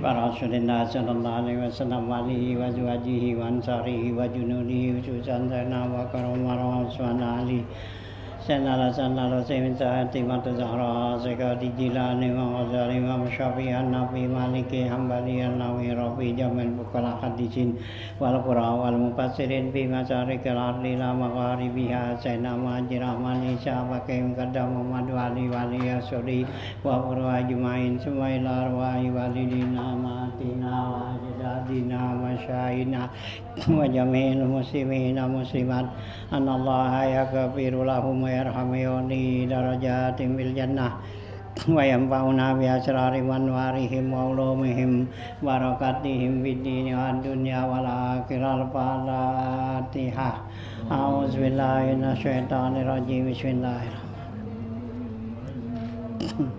Rasulullah sallallahu alaihi wasallam wa alihi wa azwajihi wa ansarihi wa junudihi khususan sana wa karamah subhana ali sanala sanala seminta timatu zahra sekali jilani wa ghazali wa syafi'an nabi maliki hambali nawi rabbi jamal bukala hadisin wal qura wal mufassirin bi masarikil ardi la magharibiha sayna majrahmani syabakim kadam Muhammad wali wali yasuri wa qura jumain sumailar wa walidina matina wa jadadina masyayina wa jami'il muslimina muslimat anallaha yaghfiru lahum wa yarhamuni darajatin bil jannah wa yanfa'una bi asrari manwarihim wa ulumihim barakatihim fid dini wad dunya wal akhirah. Al-Fatihah. A'udzubillahi minasyaitonir rajim. Bismillahirrahmanirrahim.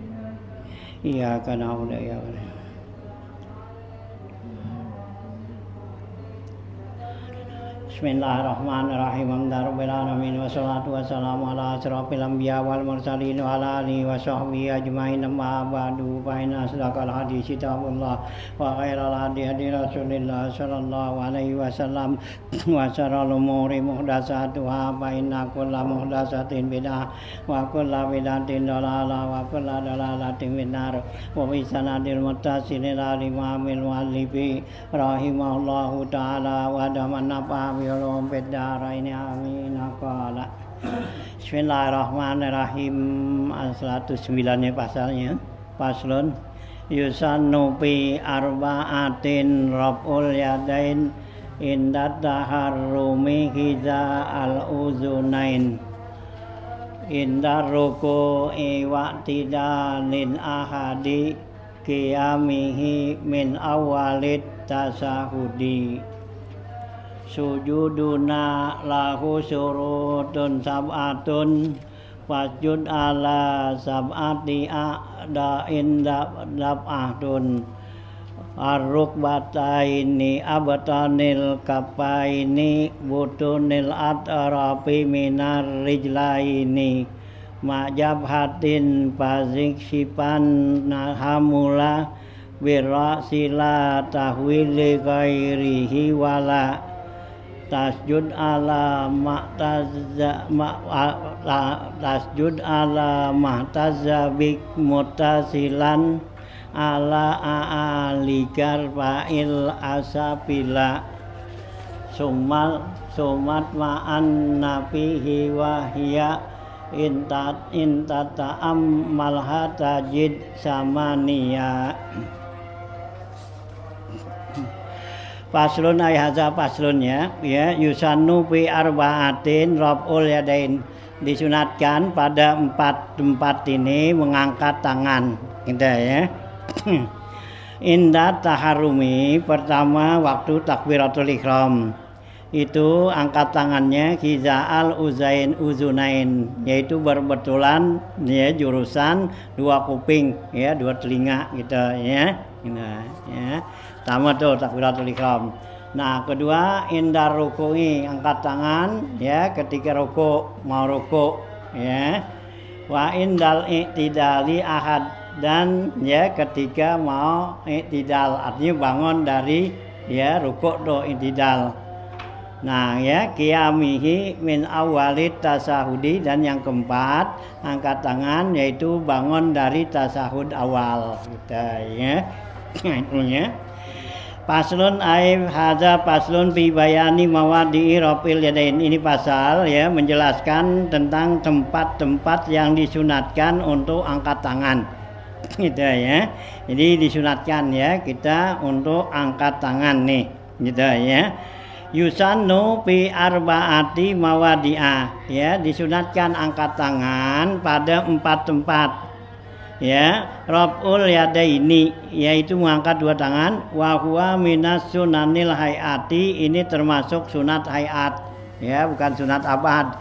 Iyyaka na'budu wa iyyaka nasta'in. Bismillahirrahmanirrahim. Alhamdulillahirabbil alamin wassalatu wassalamu ala asyrofil anbiya wal mursalin wa ala alihi wa sahbihi ajmain. Amma ba'du fa inna asdaqal hadits kitabullah wa khairal hadi hadi Rasulillah sallallahu alaihi wasallam wa syarrul umuri muhdatsatuha fa inna kulla muhdatsatin bid'ah wa kulla bid'atin dhalalah wa kulla dhalalatin finnar. Wa bi sanadil muttasil ila imamil muallifi rahimahullahu taala wa daman nafa Yolong bedara ini amin. Qala Bismillahirrahmanirrahim. 109 ya pasalnya. Paslun yusannu fi arba'atin raf'ul yadain inda taharrumi hiza al-uzunain inda ruku'i wa'tidalin ahadi qiyamihi min awalid tasahudi. Sujuduna lahu syurutun sab'atun wasjud ala sab'ati a'da'in dab'atun ar-rukbataini abtanil kafaini butunil atrafi minar rijlaini ma'jabhatin fazik sipan nahamula birra'sila tahwili ghairihi wala tasjud ala mahtazabik mutasilan ala a'alikar fa'il asapila sumat ma'an nafihi wahya intata'am malhatajid samaniya. Paslun ayhaza paslun ya yusannu fi arba'atin raf'ul yadain, disunatkan pada empat tempat ini mengangkat tangan gitu ya. Inda taharumi, pertama waktu takbiratul ihram itu angkat tangannya hiza'al uzunain, yaitu berbetulan ya jurusan dua kuping ya, dua telinga gitu ya. Nah, ya. Pertama tuh takbiratul ihram. Nah, kedua indar ruku'i, angkat tangan ya ketika ruku, mau ruku ya. Wa indal i'tidali ahad, dan ya ketika mau i'tidal, artinya bangun dari ya ruku tuh i'tidal. Nah ya qiyamihi min awalid tasahudi, dan yang keempat angkat tangan yaitu bangun dari tasahud awal gitu ya. Itu ya. Paslun aib hadza paslun fi bayani mawadi'i rafil yadain, ini pasal ya menjelaskan tentang tempat-tempat yang disunatkan untuk angkat tangan gitu ya. Jadi disunatkan ya kita untuk angkat tangan nih gitu ya. Yusannu fi arbaati mawadi'ah, ya, disunatkan angkat tangan pada 4 tempat. Ya, raf'ul yadaini, yaitu mengangkat 2 tangan, wa huwa minas sunanil hayati, ini termasuk sunat hayat, ya, bukan sunat abad.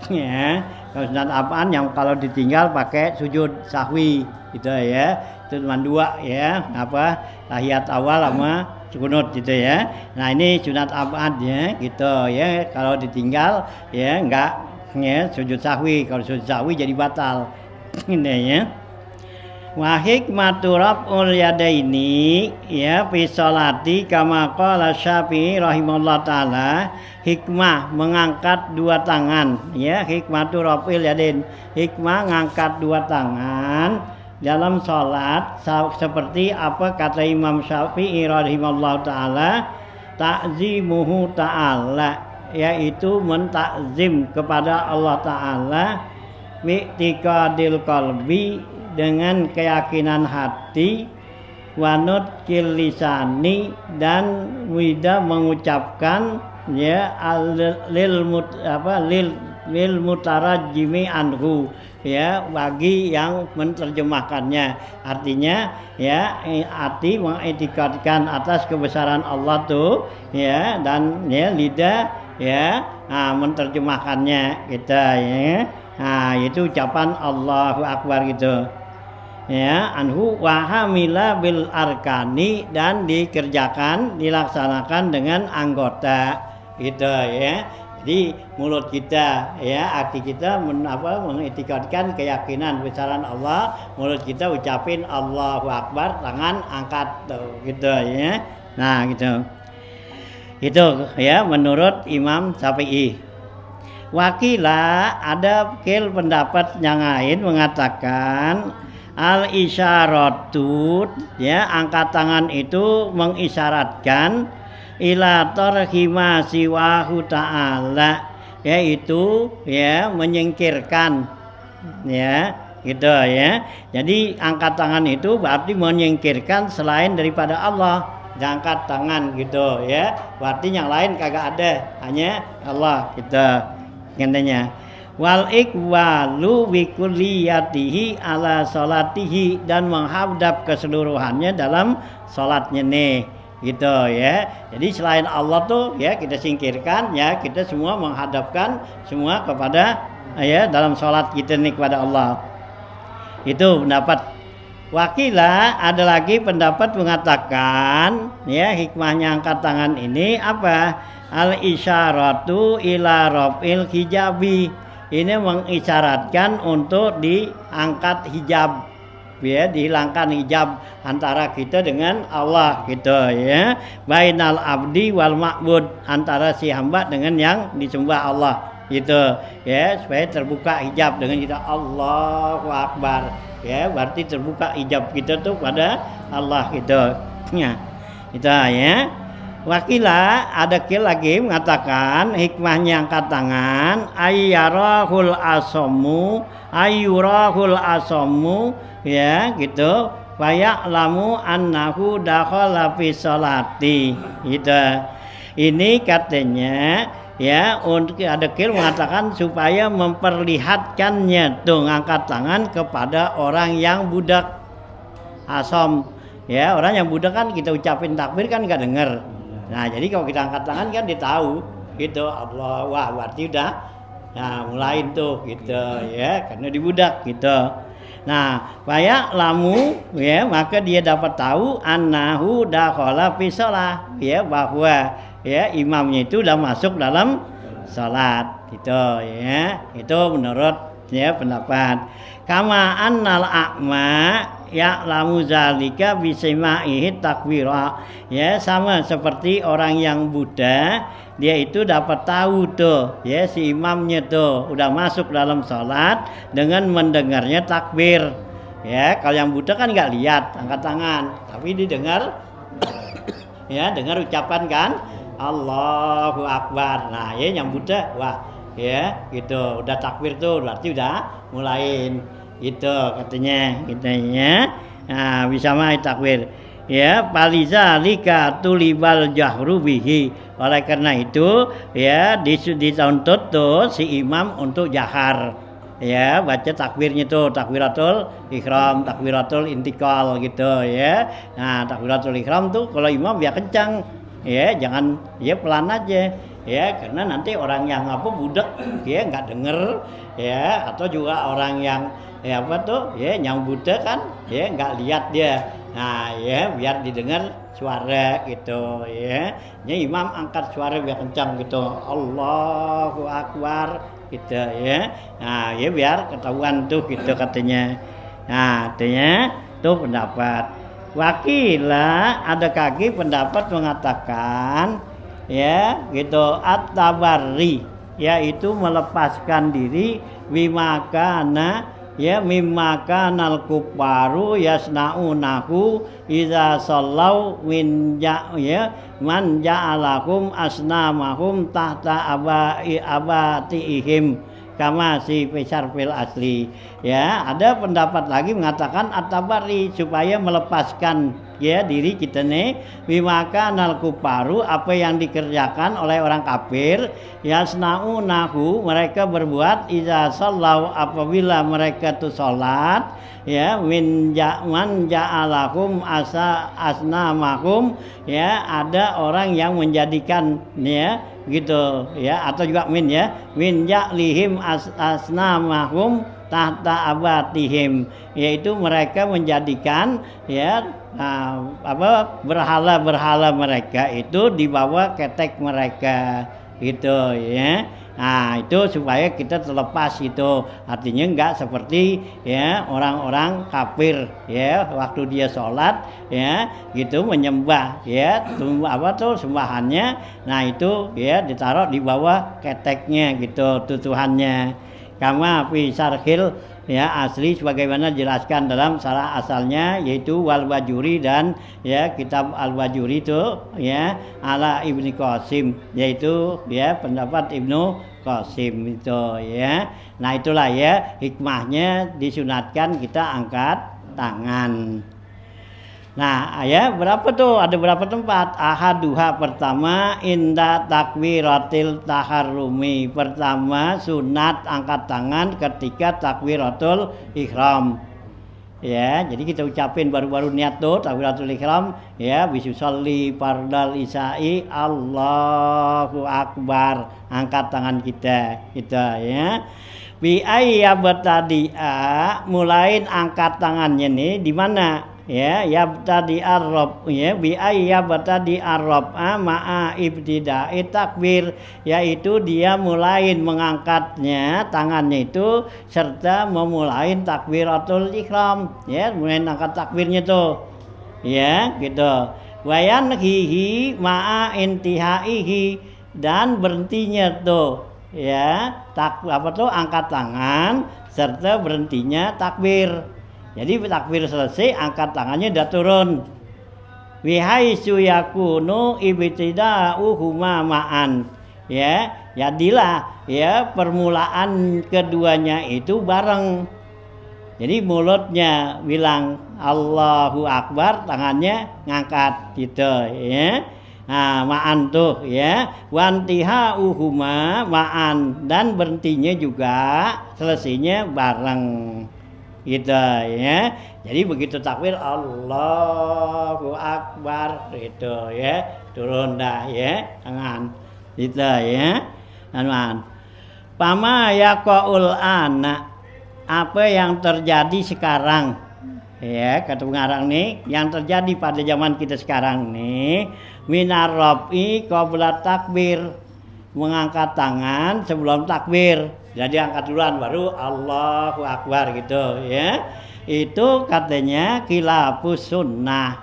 Ya, kalau sunat abad yang kalau ditinggal pakai sujud sahwi gitu ya, itu cuma 2 ya, apa, tahiyat awal sama kunut gitu ya. Nah, ini sunat abad ya gitu ya, kalau ditinggal ya enggak ya sujud sahwi, kalau sujud sahwi jadi batal. Ini ya. Wa hikmatu raf'ul yadaini, ya, fi sholati kama qala Syafi'i rahimahullah taala, hikmah mengangkat 2 tangan, ya, hikmatu raf'il yadain, hikmah ngangkat 2 tangan dalam sholat seperti apa kata Imam Syafi'i rahimahullah taala, ta'zimuhu ta'ala, yaitu mentakzim kepada Allah taala, mi'tiqadil qalbi, dengan keyakinan hati, wanut kilisani, dan wida mengucapkan, ya, lil mutarajjimi anhu, ya, bagi yang menerjemahkannya, artinya ya hati mengetikadkan atas kebesaran Allah tuh, ya, dan ya lidah ya menerjemahkannya kita, ya. Nah, itu ucapan Allahu Akbar gitu. Ya, anhu wa hamila bil arkani, dan dikerjakan, dilaksanakan dengan anggota gitu ya. Jadi mulut kita, ya, hati kita mengetikadkan keyakinan besaran Allah, mulut kita ucapin Allahu Akbar, tangan angkat tuh gitu ya. Nah, gitu. Itu ya menurut Imam Syafi'i. Wakila, ada pendapat yang lain mengatakan al isyaratu, ya, angkat tangan itu mengisyaratkan ila tarhima siwahu ta'ala, yaitu ya menyingkirkan, ya gitu ya. Jadi angkat tangan itu berarti menyingkirkan selain daripada Allah, diangkat tangan gitu ya, berarti yang lain kagak ada, hanya Allah gitu katanya. Wal iqwalu bi kulliyatihi ala salatihi, dan menghadap keseluruhannya dalam salatnya nih gitu ya. Jadi selain Allah tuh ya kita singkirkan, ya, kita semua menghadapkan semua kepada ya dalam salat kita nih kepada Allah. Itu pendapat. Wakila, ada lagi pendapat mengatakan ya hikmahnya angkat tangan ini apa? Al isyaratu ila raf'il hijabi, ini mengisyaratkan untuk diangkat hijab, ya, dihilangkan hijab antara kita dengan Allah gitu ya, bainal abdi wal ma'bud, antara si hamba dengan yang disembah Allah gitu ya, supaya terbuka hijab dengan kita Allahu Akbar, ya, berarti terbuka hijab kita tuh pada Allah gitu ya. Itu ya. Wakila, ada lagi mengatakan hikmahnya angkat tangan ayyarahul asomu, ya gitu, faya'lamu annahu dakhala fi sholati gitu. Ini katanya ya, untuk ada mengatakan supaya memperlihatkannya tuh angkat tangan kepada orang yang budak asom, ya, orang yang budak kan kita ucapin takbir kan nggak dengar. Nah, jadi kalau kita angkat tangan kan dia tahu gitu, Allah, wah berarti udah, nah mulai tuh gitu ya, karena dibudak gitu. Nah, faya lamu, ya, maka dia dapat tahu annahu dakhala fi shalah, ya, bahwa ya imamnya itu udah masuk dalam salat gitu ya. Itu menurut ya pendapat. Kama annal a'ma ya'lamu zalika bisema'ihi takbira, ya, sama seperti orang yang buta, dia itu dapat tahu tuh ya si imamnya tuh udah masuk dalam salat dengan mendengarnya takbir, ya. Kalau yang buta kan nggak lihat angkat tangan, tapi didengar ya, dengar ucapan kan Allahu Akbar. Nah, ya yang buta, wah ya gitu udah takbir tuh berarti udah mulain gitu katanya. Nah, bisa mah takbir. ya paliza lika tulibal jahru bihi. Oleh karena itu ya dituntut tuh si imam untuk jahar, ya baca takbirnya tuh takbiratul ihram, takbiratul intikal gitu ya. Nah takbiratul ihram tuh kalau imam ya kencang, ya jangan ya pelan aja, ya karena nanti orang yang budak ya nggak denger, ya atau juga orang yang ya yang buta kan ya nggak lihat dia. Nah ya biar didengar suara gitu ya. Imam angkat suara biar kencang gitu, Allahu Akbar gitu ya. Nah ya biar ketahuan tuh gitu katanya. Nah artinya tuh pendapat. Wakila ada kaki pendapat mengatakan ya gitu at-tabarri, yaitu melepaskan diri bimakana ya mimaka nal kuparu yasnaunahu iza sallau min ya man ja'alakum asnamahum tahta abatihim kama si pesarfil asli. Ya ada pendapat lagi mengatakan at-tabari supaya melepaskan ya diri kita nih bimaka nal kuparu apa yang dikerjakan oleh orang kafir yasnaunahu mereka berbuat iza sallau apabila mereka tuh salat ya man ja'alakum asnamahum ya ada orang yang menjadikan ya gitu ya atau juga min ja'lihim asnamahum tahta abatihim, yaitu mereka menjadikan ya berhala mereka itu di bawah ketek mereka gitu ya. Nah itu supaya kita terlepas itu, artinya enggak seperti ya orang-orang kafir ya waktu dia sholat ya gitu menyembah ya sembahannya, nah itu ya ditaruh di bawah keteknya gitu tutuhannya. Kama fi sarhil ya asli sebagaimana jelaskan dalam sarah asalnya yaitu wal wajuri dan ya kitab al wajuri itu ya ala Ibnu Qasim, yaitu ya pendapat Ibnu Qasim itu ya. Nah itulah ya hikmahnya disunatkan kita angkat tangan. Nah ya berapa tuh, ada berapa tempat? Ahaduha pertama inda takbiratil taharrumi, pertama sunat angkat tangan ketika takbiratul ihram ya. Jadi kita ucapin baru-baru niat tuh takbiratul ihram ya, bisusalli fardal isya'i Allahu Akbar, angkat tangan kita ya. Bi ayyabtadi'a, mulain angkat tangannya nih di mana? Ya yabtadi arrob ya bi ayyabtadi arrob ma'a ibtida'i takbir, yaitu dia mulai mengangkatnya tangannya itu serta memulai takbiratul ihram ya, mulai angkat takbirnya tuh ya gitu. Wayan hihi ma'a intihaihi, dan berhentinya tuh ya angkat tangan serta berhentinya takbir. Jadi takbir selesai angkat tangannya udah turun. Wihaisu yakunu ibtida'uhuma ma'an. Ya, jadilah ya permulaan keduanya itu bareng. Jadi mulutnya bilang Allahu Akbar, tangannya ngangkat gitu ya. Nah, ma'an tuh ya. Wantiha'uhuma ma'an, dan berhentinya juga selesainya bareng. Gitu ya. Jadi begitu takbir Allahu Akbar gitu ya, turun dah ya tangan gitu ya. Teman, pama yaqaul ana, apa yang terjadi sekarang ya, kata pengarang nih, yang terjadi pada zaman kita sekarang nih, minar rafi qabla takbir, mengangkat tangan sebelum takbir. Jadi angkat duluan baru Allahu Akbar gitu ya. Itu katanya khilafus sunnah,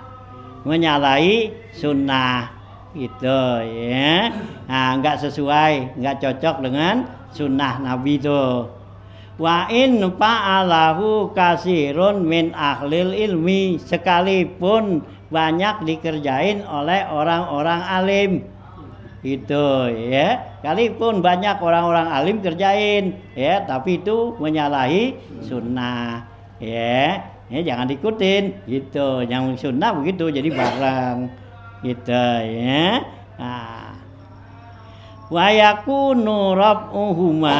menyalahi sunnah gitu ya. Nah, enggak sesuai, enggak cocok dengan sunnah Nabi itu. Wa in fa'alahu kasirun min ahlil ilmi, sekalipun banyak dikerjain oleh orang-orang alim. Itu ya, sekalipun banyak orang-orang alim kerjain ya, tapi itu menyalahi sunnah ya. ya jangan diikutin gitu. Yang sunnah begitu, jadi bareng gitu ya. Nah, wa yakunu rab'uhuma,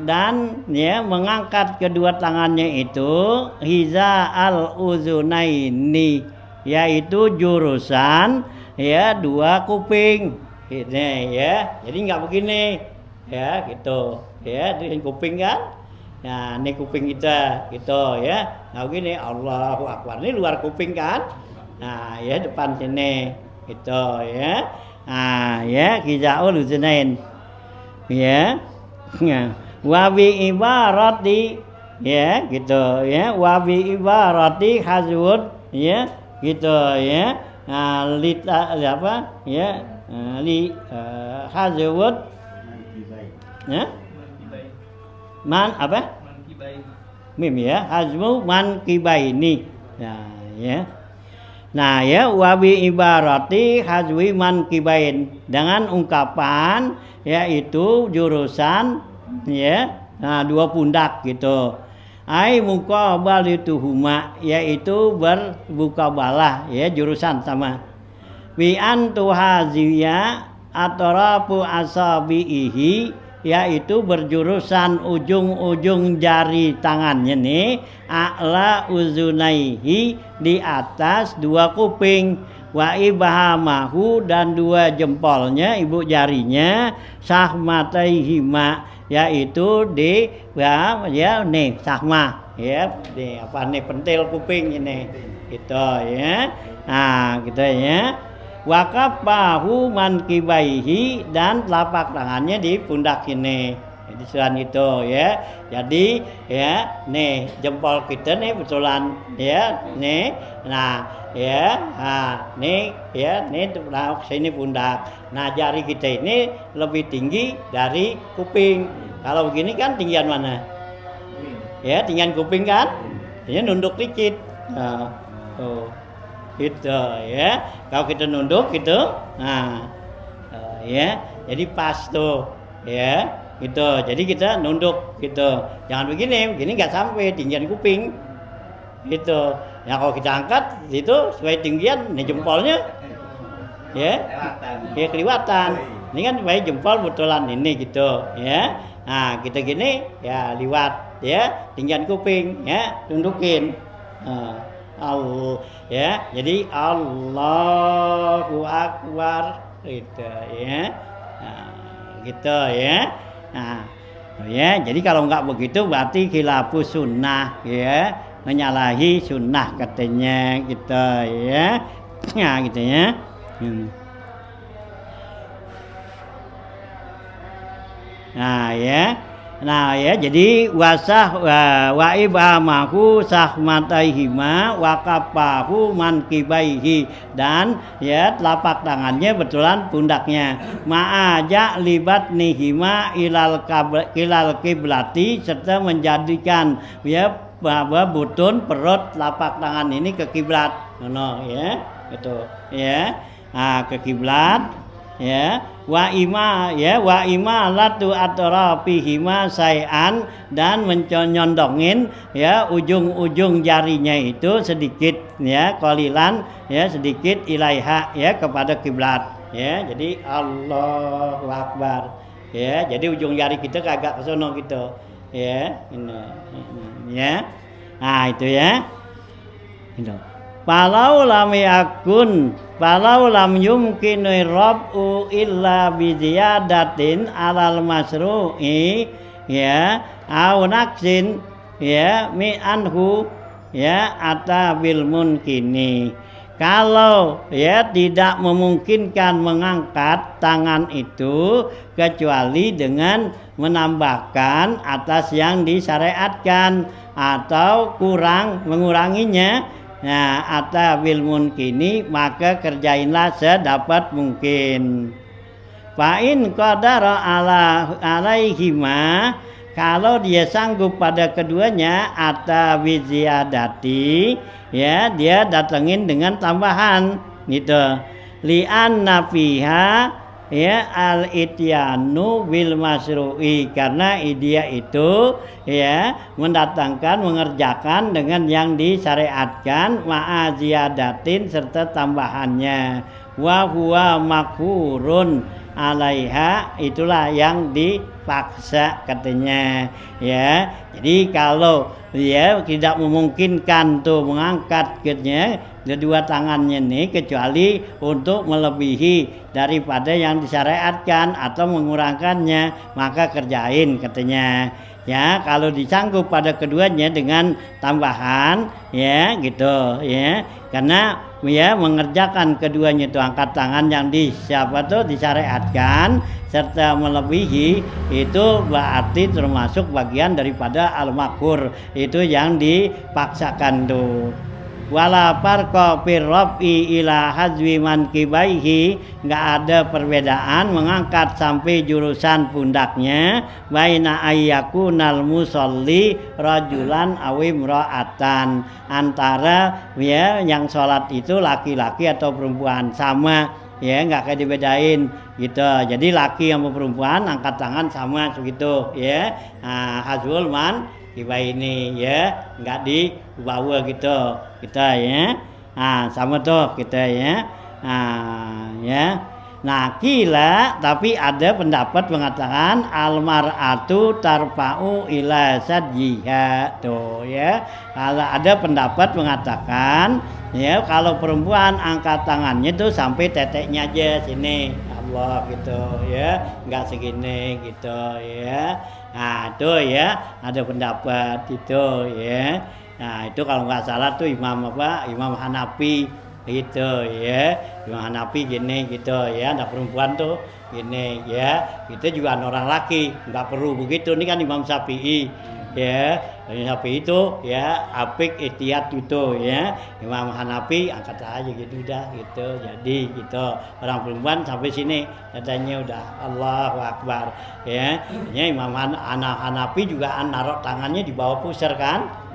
dan ya mengangkat kedua tangannya itu hiza al uzunaini, yaitu jurusan ya dua kuping ini ya. Jadi nggak begini ya gitu ya, dengan kuping kan. Nah ini kuping kita gitu ya. Nah begini Allahu Akbar, ini luar kuping kan. Nah ya depan sini gitu ya. Ah ya kizaul uzunain ya. Wa bi ibarati ya gitu ya, wa bi ibarati hazud ya gitu ya. Nah lita apa ya, li hazud ya, man apa mim ya, hazmu man kibaini ya. Nah ya, wabi ibarati hazwi man kibain, dengan ungkapan yaitu jurusan ya, nah dua pundak gitu. Ai muqabalituhuma, yaitu bermuqabalah ya, jurusan sama. Bi antuhaziya atrafu asabihi, yaitu berjurusan ujung-ujung jari tangannya nih, a'la uzunaihi, di atas dua kuping, wa ibhamahu, dan dua jempolnya ibu jarinya, sahmataihima, yaitu di ya nih sahmah ya, di apa nih pentil kuping ini gitu ya. Nah gitu ya. Wakapahu mankibaihi, dan telapak tangannya di pundak ini. Jadi selain itu ya. Jadi ya nih jempol kita nih betulan ya nih. Nah ya, nah nih ya nih sini pundak. Nah jari kita ini lebih tinggi dari kuping. Kalau begini kan tinggian mana? Ya tinggian kuping kan? Ini nunduk dikit. Nah, tuh. Gitu ya, kalau kita nunduk gitu, nah ya, jadi pas tuh ya, gitu. Jadi kita nunduk gitu, jangan begini nggak sampai tinggian kuping, gitu. Ya kalau kita angkat itu sesuai tinggian, nih jempolnya, ya, ya kelihatan. Ini kan sesuai jempol betulan ini gitu, ya. Nah kita gini, ya liwat, ya, tinggian kuping, ya, tundukin. Allah ya, jadi Allahu Akbar gitu ya. Nah, gitu ya. Nah, ya, jadi kalau nggak begitu berarti khilafus sunnah ya, menyalahi sunnah katanya gitu ya. Nah, gitu ya. Nah ya. Nah ya, jadi wasah wa ibamahu sahmataihima wa kapahu mankibaihi, dan ya telapak tangannya betulan pundaknya, ma'aja libat nihima ilal kiblati, serta menjadikan ya bahwa butun perut telapak tangan ini ke kiblat, ya gitu ya. Nah ke kiblat ya, wa ima latu atrafihima sayan, dan menyondongin ya ujung-ujung jarinya itu sedikit ya, qalilan ya, sedikit ilaiha ya, kepada kiblat ya. Jadi Allahu Akbar ya, jadi ujung jari kita kagak ke sono gitu ya, ini ya. Nah itu ya itu. Falau lam yumkinu rab'u illa bi ziyadatin alal masru'i ya, au naksin ya mi anhu ya ata bil munkini. Kalau ya tidak memungkinkan mengangkat tangan itu kecuali dengan menambahkan atas yang disyariatkan atau menguranginya. Nah, ata bil munkini, maka kerjainlah sedapat mungkin. Fa in qadara alaihima, kalau dia sanggup pada keduanya, ata bi ziyadati ya, dia datengin dengan tambahan gitu. Li anna fiha ya al-ityanu bil masru'i, karena dia itu ya mengerjakan dengan yang disyariatkan, ma'aziyadatin serta tambahannya, wa huwa makurun alaiha, itulah yang dipaksa katanya ya. Jadi kalau dia tidak memungkinkan tuh mengangkat kedua tangannya nih kecuali untuk melebihi daripada yang disyariatkan atau mengurangkannya, maka kerjain katanya ya. Kalau disanggup pada keduanya dengan tambahan ya gitu ya, karena ya mengerjakan keduanya itu angkat tangan yang disyariatkan serta melebihi itu berarti termasuk bagian daripada al-makur, itu yang dipaksakan tuh. Wala farqa fir raf'i ila hazwi mankibaihi, enggak ada perbedaan mengangkat sampai jurusan pundaknya, baina ayyakunal musolli rajulan aw imra'atan, antara ya yang sholat itu laki-laki atau perempuan, sama ya, enggak kayak dibedain gitu. Jadi laki sama perempuan angkat tangan sama segitu ya. Nah, hazwul man kiba ini ya, enggak dibawa gitu kita ya. Nah, sama tuh kita ya. Nah, ya. Nah, kila, tapi ada pendapat mengatakan almar'atu tarfa'u ila sadjiha tuh ya. Kalau ada pendapat mengatakan ya kalau perempuan angkat tangannya tuh sampai teteknya aja sini, Allah gitu ya, enggak segini gitu ya. Nah, itu ya ada pendapat itu ya. Nah, itu kalau nggak salah tuh Imam Hanafi gitu ya. Imam Hanafi gini gitu ya, ada perempuan tuh gini ya. Kita juga orang laki, nggak perlu begitu. Ini kan Imam Syafi'i ya. Imam Syafi'i itu ya apik ihtiyat gitu ya. Imam Hanafi angkat aja gitu udah gitu. Jadi gitu. Orang perempuan sampai sini katanya udah, Allahu Akbar ya. Imam Hanafi juga naruh tangannya di bawah pusar kan?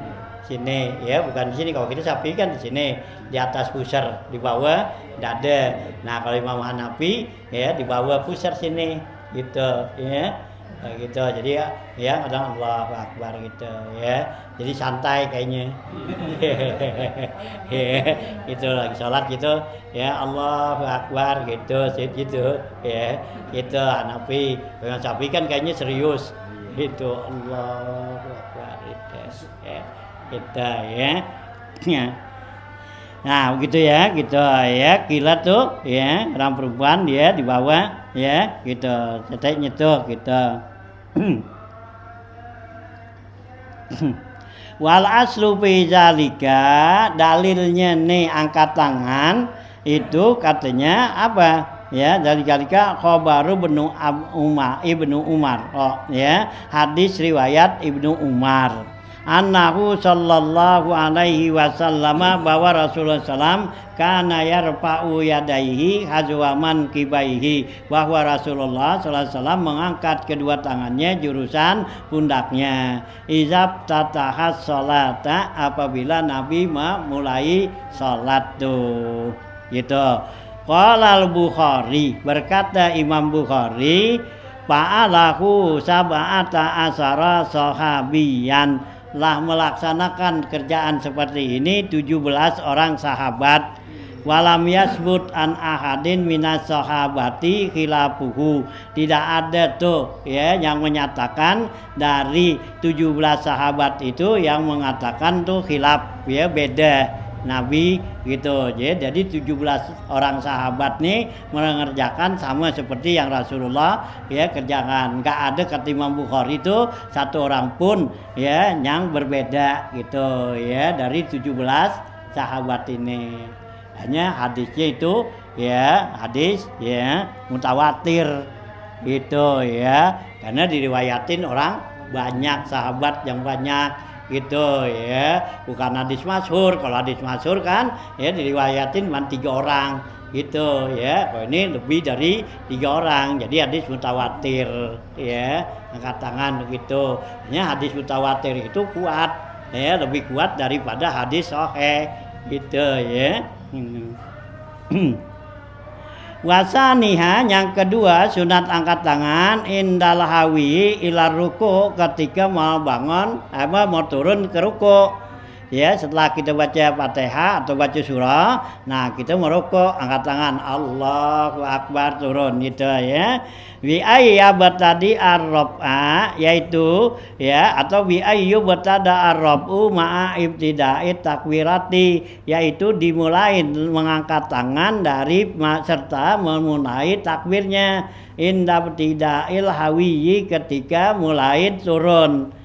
Sini ya, bukan di sini. Kalau kita Syafi'i kan di sini di atas pusar, di bawah dada. Nah, kalau Imam Hanafi ya di bawah pusar sini gitu ya. Gitu. Jadi ya kadang Allahu Akbar gitu ya. Jadi santai kayaknya. Gitu lagi sholat gitu ya, Allahu Akbar gitu ya. Gitu Hanafi. Imam Syafi'i kan kayaknya serius gitu, Allahu Akbar gitu ya. Kita ya. Nah begitu ya gitu ya, kila tuh ya orang perempuan dia di bawah ya gitu, ceteknya tuh gitu. Wal aslu fi zalika, dalilnya nih angkat tangan itu katanya apa ya, dari zalika khabaru Ibnu Umar oh ya, hadis riwayat Ibnu Umar annahu sallallahu alaihi wasallam, bahwa Rasulullah sallam kana yarfa'u yadaihi hazwaman kibaihi, bahwa Rasulullah sallallahu alaihi wasallam mengangkat kedua tangannya jurusan pundaknya, izab tatahas salata, apabila Nabi memulai salat tuh gitu. Qala al-Bukhari, berkata Imam Bukhari, fa'alahu sab'ata asara sahabiyan, lah melaksanakan kerjaan seperti ini 17 orang sahabat. Walam yasbut an ahadin minas sahabati khilafuhu, tidak ada tuh ya yang menyatakan dari 17 sahabat itu yang mengatakan tuh khilaf ya, beda Nabi gitu. Jadi 17 orang sahabat nih mengerjakan sama seperti yang Rasulullah ya kerjakan. Enggak ada kata Imam Bukhari itu satu orang pun ya yang berbeda gitu ya dari 17 sahabat ini. Hanya hadisnya itu ya hadis ya mutawatir gitu ya, karena diriwayatin orang banyak, sahabat yang banyak gitu ya, bukan hadis masyhur. Kalau hadis masyhur kan ya diriwayatin cuma 3 orang gitu ya. Kalau ini lebih dari 3 orang, jadi hadis mutawatir ya, angkat tangan begitu. Hanya hadis mutawatir itu kuat ya, lebih kuat daripada hadis sahih gitu ya. Wasaniha yang kedua sunat angkat tangan indal hawi ilar ruku ketika mau bangun mau turun ke ruku. Ya, setelah kita baca Fatihah atau baca surah, nah kita merukuk, angkat tangan, Allahu Akbar, turun gitu ya. Bi ayya bertadi ar-raf'a yaitu ya atau bi ayyu bertada ar-raf'u ma'a ibtida'i takbirati yaitu dimulai mengangkat tangan dari serta memulai takbirnya inda ibtida'il hawiyyi ketika mulai turun.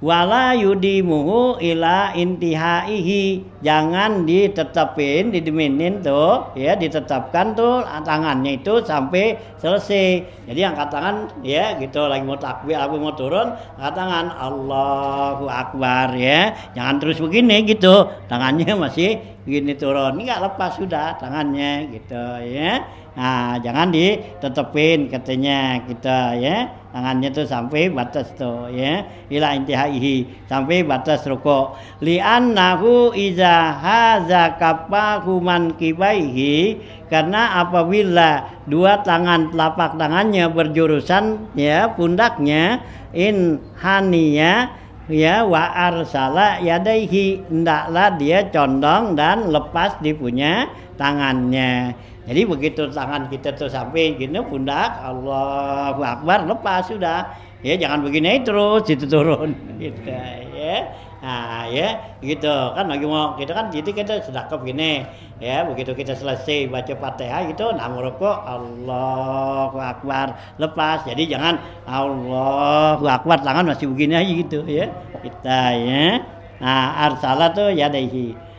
Wala yudimuhu ila intihaihi, jangan ditetapin dideminin tuh ya, ditetapkan tuh tangannya itu sampai selesai. Jadi angkat tangan ya gitu, lagi mau takbir aku mau turun angkat tangan Allahu Akbar ya, jangan terus begini gitu, tangannya masih begini turun, ini nggak lepas sudah tangannya gitu ya. Nah, jangan ditetepin katanya kita ya. Tangannya tuh sampai batas tuh ya. Ila intihaihi, sampai batas rukuk. Li'annahu iza haza kafahu mankibaihi, karena apabila dua tangan telapak tangannya berjurusan ya pundaknya in haniya ya wa arsala yadaihi, hendaklah dia condong dan lepas di punya tangannya. Jadi begitu tangan kita tuh sampai gini pundak Allahu Akbar lepas sudah. Ya jangan begini terus itu turun gitu ya. Nah ya gitu kan lagi mau kita kan jadi kita sedekap gini ya, begitu kita selesai baca Fatihah gitu nah merokok Allahu Akbar lepas. Jadi jangan Allahu Akbar tangan masih begini aja gitu ya. Kita ya. Nah arsala tuh yadaihi.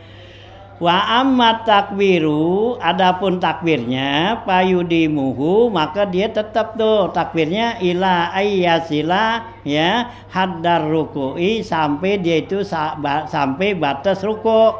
Wa amma takbiru, adapun takbirnya payudimuhu, maka dia tetap tuh takbirnya ila ayyasila ya haddar ruku'i, sampai dia itu sampai batas ruku'.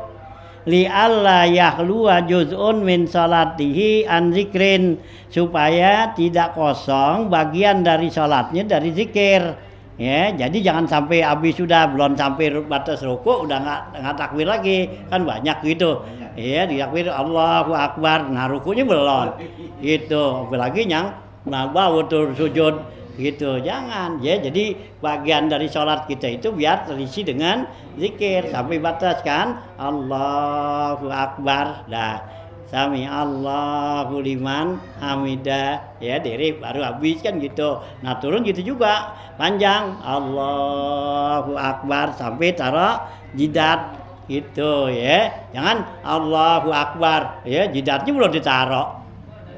Li alla yakhluwa juz'un min salatihi an zikrin, supaya tidak kosong bagian dari salatnya dari zikir. Ya, jadi jangan sampai habis sudah belum sampai batas rukuk udah nggak takbir lagi, kan banyak gitu. Iya, ditakbir Allahu Akbar, nah rukuknya belum. Gitu, apalagi yang bawa tur sujud gitu. Jangan ya, jadi bagian dari sholat kita itu biar terisi dengan zikir sampai batas kan Allahu Akbar. Dah Sami Allahu liman hamidah ya, diri baru habis kan gitu. Nah turun gitu juga panjang Allahu Akbar sampai taruh jidat gitu ya. Jangan Allahu Akbar ya jidatnya belum ditaruh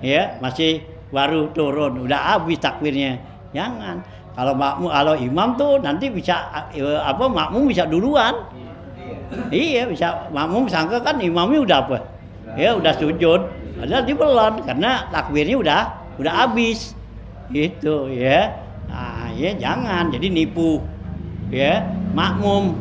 ya, masih baru turun udah habis takbirnya. Jangan. Kalau imam tuh nanti bisa makmum bisa duluan. Iya bisa, makmum sangka kan imamnya udah apa? Ya udah sujud, padahal dia belum karena takbirnya udah habis, gitu ya. Nah ya jangan, jadi nipu ya makmum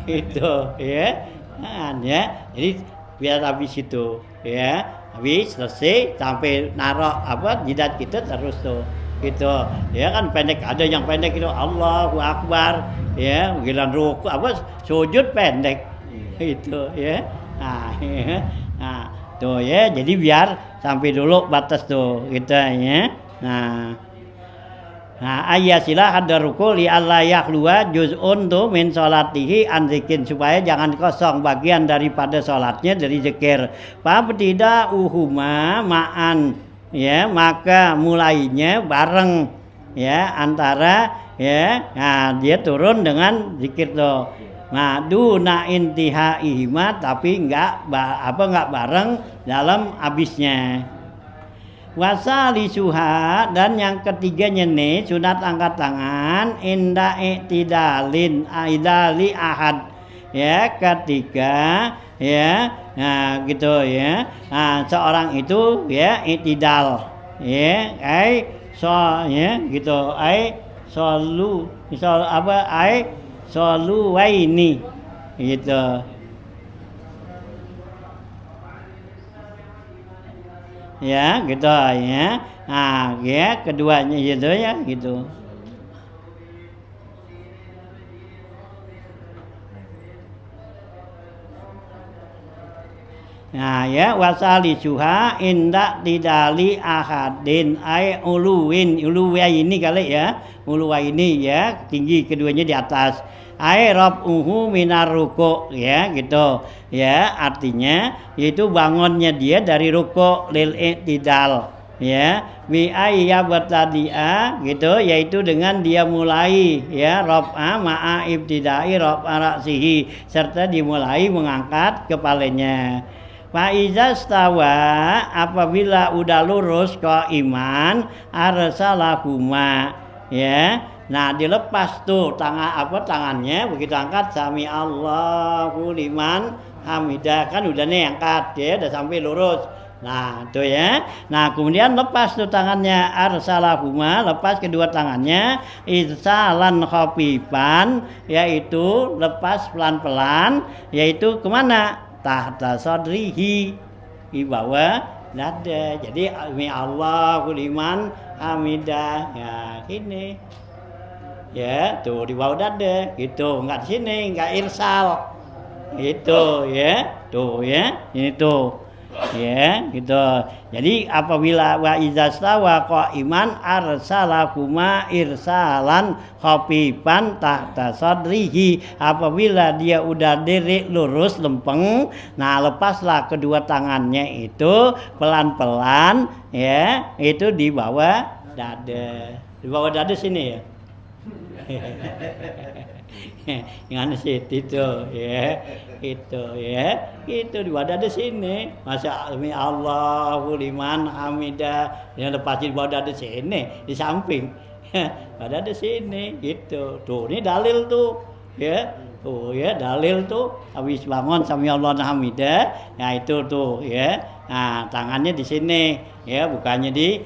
itu ya, jangan ya. Jadi biar habis itu ya, habis selesai sampai narok jidat kita terus tuh, gitu ya kan pendek, ada yang pendek itu Allahu Akbar ya, giliran ruku sujud pendek itu ya. Nah, ya. Nah, tuh ya, jadi biar sampai dulu batas tuh gitu ya. Nah ayasila hadar ruku li alla yakhluwa juz'un tuh min sholatihi an zikrin, supaya jangan kosong bagian daripada sholatnya dari zikir. Fabtida uhuma ma'an ya, maka mulainya bareng ya antara ya. Nah dia turun dengan zikir tuh. Nah, duna intihaihima, tapi enggak bareng dalam habisnya. Wasalisuha, dan yang ketiganya nih sunat angkat tangan inda i'tidalin aidali ahad ya, ketika ya nah gitu ya. Nah, seorang itu ya i'tidal ya ya gitu solu misal soluwaini gitu ya, gitu ya. Nah ya keduanya gitu ya gitu. Nah ya wasali suha indak tidali ahadin ay uluwa ini kali ya, uluwa ini ya, tinggi keduanya di atas. Ay rabuhu minar ruku ya gitu ya, artinya yaitu bangunnya dia dari ruku lil i'tidal ya, bi ayya bertadia gitu, yaitu dengan dia mulai ya raf'a ma'a ibtidai raf'a ra'sihi, serta dimulai mengangkat kepalanya. Faiza stawa, apabila udah lurus ke iman arsalahuma ya. Nah dilepas tuh tangannya begitu angkat sami Allahu liman hamidah, kan udah nih angkat ya, udah sampai lurus. Nah tuh ya. Nah kemudian lepas tuh tangannya arsalahuma, lepas kedua tangannya irsalan khafifan, yaitu lepas pelan-pelan, yaitu kemana? Tahta sadrihi, di bawah dada. Jadi mi Allahu liman hamidah ya gini ya, tuh di bawah dada gitu, enggak di sini, enggak irsal gitu ya, tuh ya, ini tuh ya gitu. Jadi apabila wa izastawa qaiman arsalakuma irsalan khafifan tahta sadrihi, apabila dia udah diri lurus lempeng, nah lepaslah kedua tangannya itu pelan-pelan ya, itu di bawah dada, di bawah dada sini ya. Yang sih itu ya, itu ya, itu di bawah dada sini. Masa Allahu liman hamidah yang lepasin bawah dada sini di samping. Bawah dada sini gitu. Tuh ini dalil tuh ya. Tuh ya dalil tuh, habis bangun sami Allahu hamidah, ya itu tuh ya. Nah, tangannya di sini ya, bukannya di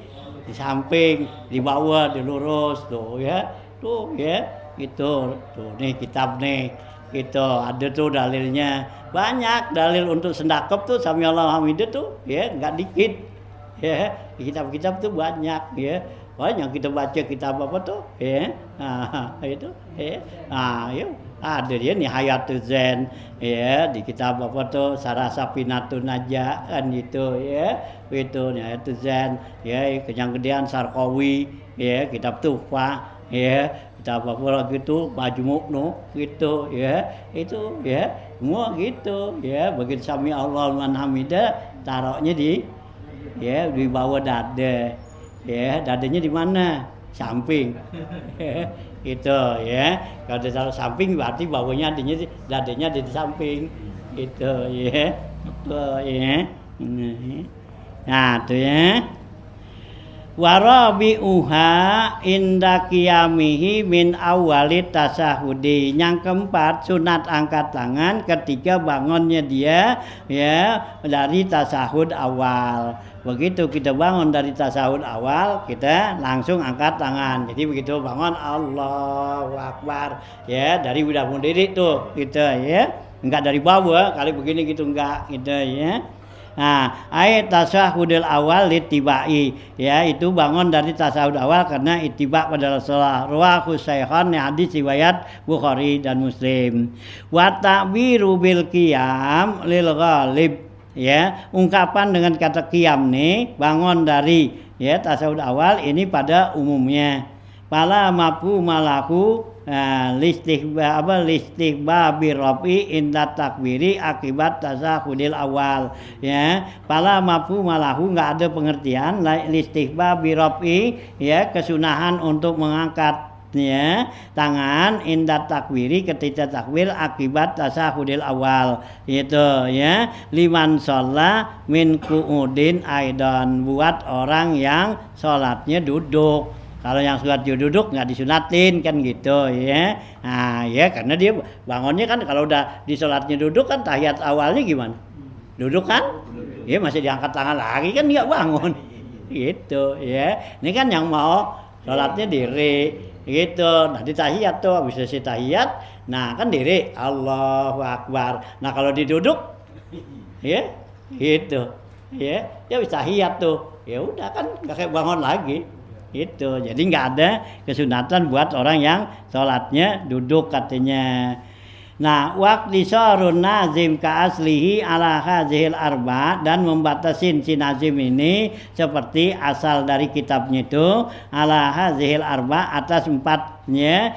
samping, di bawah, di lurus tuh ya. Tuh ya, gitu. Tuh nih kitab nih. Gitu, ada tuh dalilnya. Banyak dalil untuk sendakep tuh sami Allahu hamidah tuh ya, enggak dikit. Ya, di kitab-kitab tuh banyak ya. Banyak kita baca kitab apa tuh ya. Nah, itu ya. Nah, yuk ada dia Nihayatul Zen ya, di kitab apa tuh Sarah Safinatun Najah kan gitu ya. Itu Nihayatul Zen ya, yang gedean Sarqawi ya, kitab Tuhfah ya, kita apa gitu majmu' no gitu ya, itu ya semua gitu ya. Begitu sami Allahu liman hamidah taruhnya di ya di bawah dada ya, dadanya di mana? Samping gitu ya. Kalau ditaruh samping berarti bawahnya dadanya di samping gitu ya. Tuh ya. Nah tuh ya. Warabi'uha inda qiyamihi min awwalit tasahudi. Yang keempat, sunat angkat tangan ketika bangunnya dia ya dari tasahud awal. Begitu kita bangun dari tasahud awal, kita langsung angkat tangan. Jadi begitu bangun Allahu Akbar ya, dari udah berdiri tuh gitu ya. Enggak dari bawah, kali begini gitu enggak gitu ya. Nah, ayat tasahudul awal litibai ya, itu bangun dari tasahud awal karena ittiba pada Rasulullah. Rawahu Syaikhan, hadis riwayat Bukhari dan Muslim. Wa ta'biru bil qiyam lil ghalib ya, ungkapan dengan kata qiyam nih bangun dari ya tasahud awal ini pada umumnya. Pala mafu malaku listihba birafi inda takbiri akibat tasahudil awal ya. Pala mafu malahu, enggak ada pengertian listihba birafi ya, kesunahan untuk mengangkat ya tangan inda takbiri ketika takbir akibat tasahudil awal itu ya. Liman sholla min qu'udin aidan, buat orang yang sholatnya duduk. Kalau yang sholat duduk nggak disunatin kan gitu ya. Nah ya karena dia bangunnya kan kalau udah di sholatnya duduk kan tahiyat awalnya gimana? Duduk kan? Ya masih diangkat tangan lagi kan nggak bangun. Gitu ya. Ini kan yang mau sholatnya diri gitu. Nah di tahiyat tuh habis selesai tahiyat, nah kan diri Allahu Akbar. Nah kalau diduduk ya gitu ya, ya bisa tahiyat tuh. Ya udah kan nggak kayak bangun lagi. Itu jadi nggak ada kesunatan buat orang yang sholatnya duduk katanya. Nah, waqtisarun nazim ka aslihi ala hadzihil arba, dan membatasin si nazim ini seperti asal dari kitabnya itu ala hadzihil arba, atas empatnya,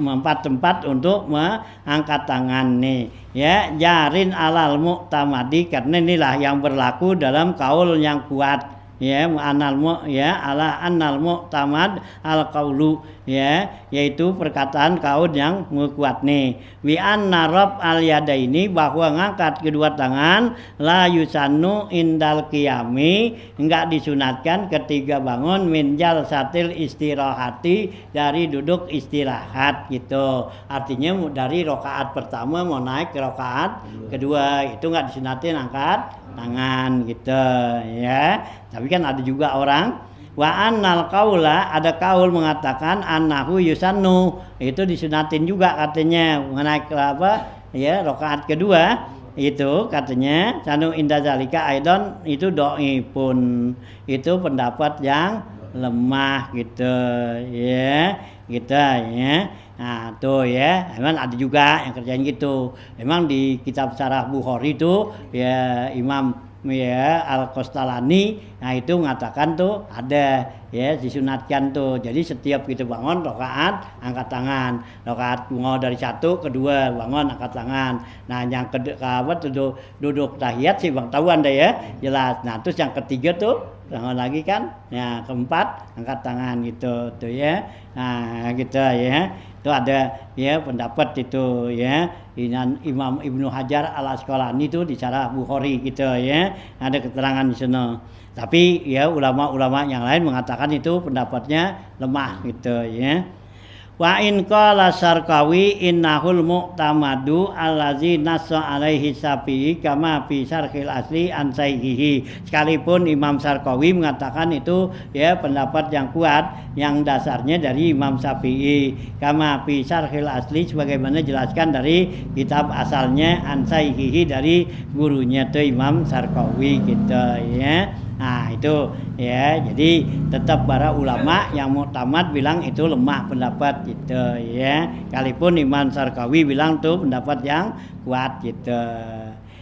empat tempat untuk mengangkat tangan nih. Ya, jarin alal mu'tamadi, karena inilah yang berlaku dalam kaul yang kuat. Ya, ala annal mu'tamad al qaulu, ya, yaitu perkataan kaul yang kuat nih. Wi anna rab al yadaini, bahwa ngangkat kedua tangan la yusannu indal qiyami, enggak disunatkan ketika bangun, min jalsatil istirahati, dari duduk istirahat gitu. Artinya dari rakaat pertama mau naik ke rakaat kedua itu enggak disunatin angkat tangan gitu, ya. Tapi kan ada juga orang wa annal qaula, ada kaul mengatakan annahu yusannu, itu disunatin juga katanya naik ya rakaat kedua itu, katanya sanu inda zalika aidon, itu dhaifun, itu pendapat yang lemah gitu, ya, gitu ya. Nah tuh ya, memang ada juga yang kerjain gitu. Memang di kitab Syarah Bukhari itu ya Imam ya Al-Qastalani, nah itu mengatakan tuh ada ya disunatkan tuh. Jadi setiap kita bangun rakaat angkat tangan, rakaat mau dari satu kedua bangun angkat tangan. Nah yang kedua duduk tahiyat sih bang tahuan deh ya jelas. Nah terus yang ketiga tuh bangun lagi kan, ya keempat angkat tangan gitu tuh ya. Nah gitu ya. Itu ada ya pendapat itu ya Imam Ibnu Hajar Al Asqalani itu di Syarah Bukhari gitu ya, ada keterangan di sana. Tapi ya ulama-ulama yang lain mengatakan itu pendapatnya lemah gitu ya. Wa in qala Sarkawi innahul mu'tamadu allazi nassa alaihi Syafi'i kama fi syarhil asli an sayhihi. Sekalipun Imam Sarkawi mengatakan itu ya pendapat yang kuat yang dasarnya dari Imam Syafi'i, kama fi syarhil asli, sebagaimana jelaskan dari kitab asalnya an sayhihi, dari gurunya tuh Imam Sarkawi gitu ya. Nah itu ya, jadi tetap para ulama yang muktamad bilang itu lemah pendapat gitu ya, kalaupun Imam Sarkawi bilang tuh pendapat yang kuat gitu.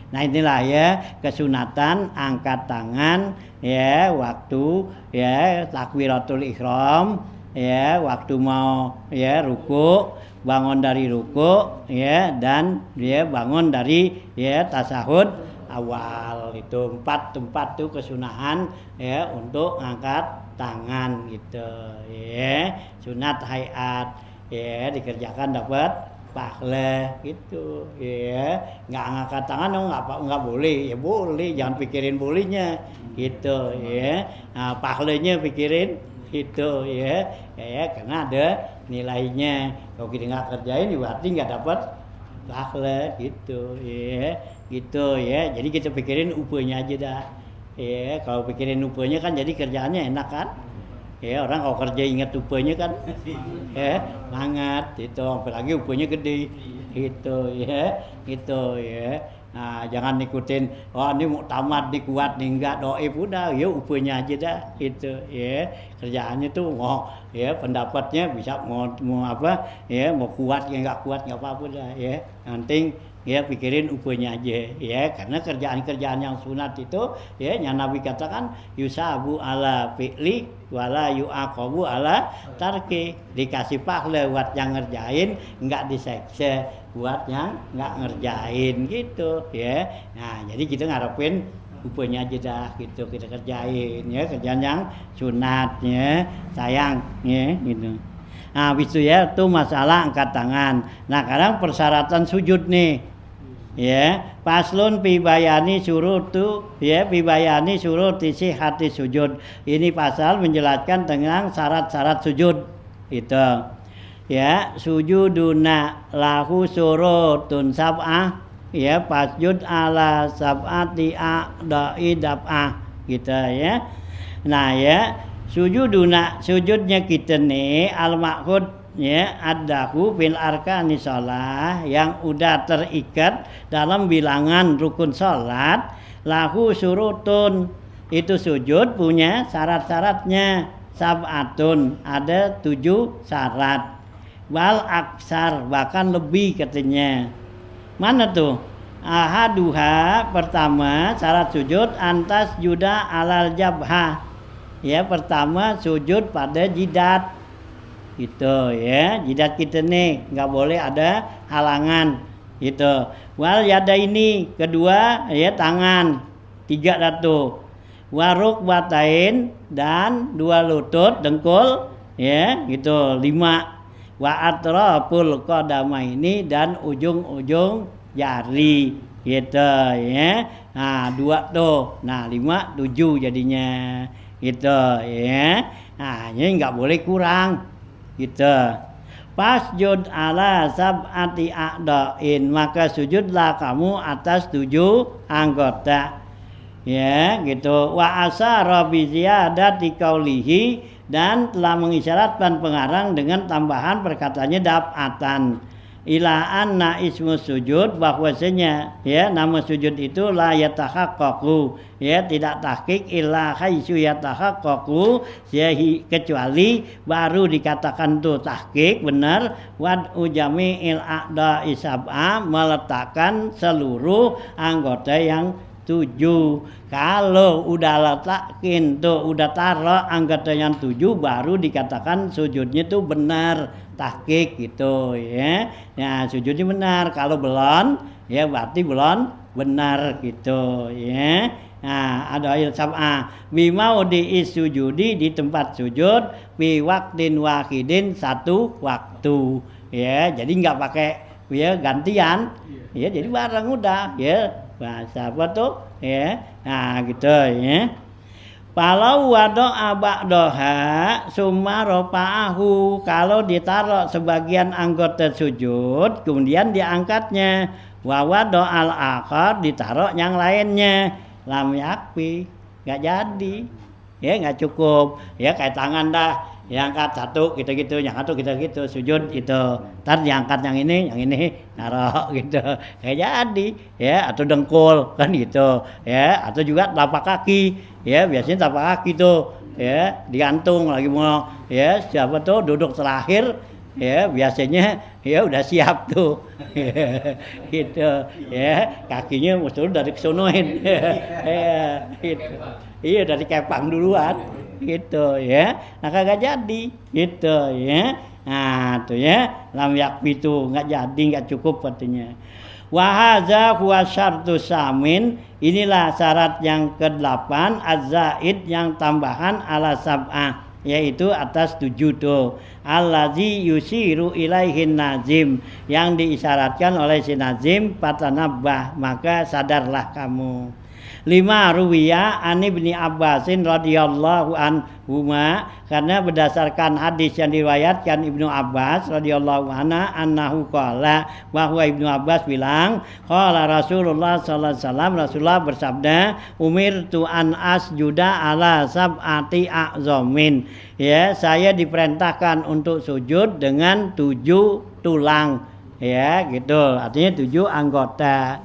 Nah inilah ya kesunatan angkat tangan ya waktu ya takbiratul ihram, ya waktu mau ya ruku, bangun dari ruku ya, dan dia bangun dari ya tasahud awal. Itu 4 tempat tuh kesunahan ya untuk angkat tangan gitu ya, sunat hayat ya, dikerjakan dapat pahala gitu ya. Nggak angkat tangan nggak boleh, ya boleh, jangan pikirin bolehnya gitu ya. Nah, pahalanya pikirin itu ya, karena ada nilainya. Kalau kita nggak kerjain berarti nggak dapat pahala gitu ya, gitu ya. Jadi kita pikirin upahnya aja dah ya. Kalau pikirin upahnya kan jadi kerjaannya enak kan ya. Orang kalau kerja ingat upahnya kan ya banget itu, apalagi upahnya gede gitu ya, gitu ya. Nah, jangan ikutin ini mau tamat nih kuat nih enggak doib, udah ya upahnya aja dah gitu ya. Kerjaannya tuh mau ya pendapatnya bisa mau apa ya, mau kuat ya enggak kuat enggak apa-apa dah ya. Nanti ya pikirin upahnya aja ya, karena kerjaan-kerjaan yang sunat itu ya yang Nabi katakan yusabu ala fi'li wala yu'aqabu ala tarki, dikasih pahala buat yang ngerjain, enggak diseksa buat yang enggak ngerjain gitu ya. Nah jadi kita ngarepin upahnya aja dah gitu, kita kerjain ya kerjaan yang sunat ya, sayang ya gitu. Nah habis itu ya tuh masalah angkat tangan. Nah sekarang persyaratan sujud nih ya, paslon pibayani surutu ya, pibayani suruti sihhati sujud. Ini pasal menjelaskan tentang syarat-syarat sujud itu ya. Sujuduna lahu surutun sab'ah ya, pasjud ala sab'ati a'da'i dab'ah gitu ya. Nah ya, sujuduna sujudnya kita nih al-ma'hud ya adahu fil arkani shalah, yang udah terikat dalam bilangan rukun salat, lahu surutun, itu sujud punya syarat-syaratnya, sab'atun, ada 7 syarat wal aksar, bahkan lebih katanya. Mana tuh? Ahaduha, pertama syarat sujud antas juda alal jabha. Ya, pertama sujud pada jidat. Gitu ya, jidat kita nih nggak boleh ada halangan. Gitu. Wal yada ini, kedua ya tangan. 3 datu. Waruk batain dan 2 lutut dengkul ya gitu. 5. Wa atraful qadama ini dan ujung-ujung jari gitu ya. Nah 2 tuh. Nah 5 7 jadinya gitu ya. Nah ini nggak boleh kurang gitu. Pasjud ala sab'ati a'da'in, maka sujudlah kamu atas 7 anggota. Ya, gitu. Wa asara bi ziyadati qaulihi, dan telah mengisyaratkan pengarang dengan tambahan perkataannya daf'atan. Ila anna ismu sujud, bahwasanya ya nama sujud itu la yatahaqqaqu, ya tidak tahqiq illa haitsu yatahaqqaqu, kecuali baru dikatakan tuh tahqiq benar. Wad'u jami'il a'da isab'a, meletakkan seluruh anggota yang 7. Kalau udah letakin tuh, udah taruh anggota yang 7, baru dikatakan sujudnya tuh benar, tahqiq gitu ya. Nah sujudnya benar. Kalau belum ya berarti belum benar gitu ya. Nah ada ayat sab'a bimaudi sujudi, di tempat sujud, bi waqtin wahidin, 1 waktu ya. Jadi nggak pakai ya gantian ya, jadi bareng udah ya. Bahasa apa tuh ya. Nah gitu ya. Palau wado'a ba'doha summa rofa'ahu, kalau ditaruh sebagian anggota sujud kemudian diangkatnya. Wa wado'al akhar, ditaruh yang lainnya. Lam yakfi, nggak jadi ya, nggak cukup ya. Kayak tangan dah, diangkat 1 gitu-gitu, yang 1 gitu-gitu sujud gitu, ntar diangkat yang ini naruh gitu, kayak jadi ya. Atau dengkul kan gitu ya, atau juga telapak kaki ya, biasanya telapak kaki tuh ya digantung lagi mau ya, siapa tuh duduk terakhir ya, biasanya ya udah siap tuh gitu ya, kakinya mesti dari kesonoin ya gitu. Iya, dari kepang duluan gitu ya. Nah kagak jadi gitu ya. Nah tuh ya, lam yakfi itu nggak jadi, nggak cukup katanya. Wa hadza huwa syartu samin, inilah syarat yang ke-8 az-zaid, yang tambahan ala sab'ah, yaitu atas 7 tuh. Allazi yusiru ilaihin nazim, yang diisyaratkan oleh si nazim, fatanabbah, maka sadarlah kamu. 5 ruwiya an Ibnu Abbasin radhiyallahu anhuma, karena berdasarkan hadis yang diriwayatkan Ibnu Abbas radhiyallahu anhu qala, bahwa Ibnu Abbas bilang qala Rasulullah sallallahu alaihi wasallam, Rasulullah bersabda, umirtu an asjuda ala sab'ati a'zamin, ya saya diperintahkan untuk sujud dengan 7 tulang ya gitu, artinya 7 anggota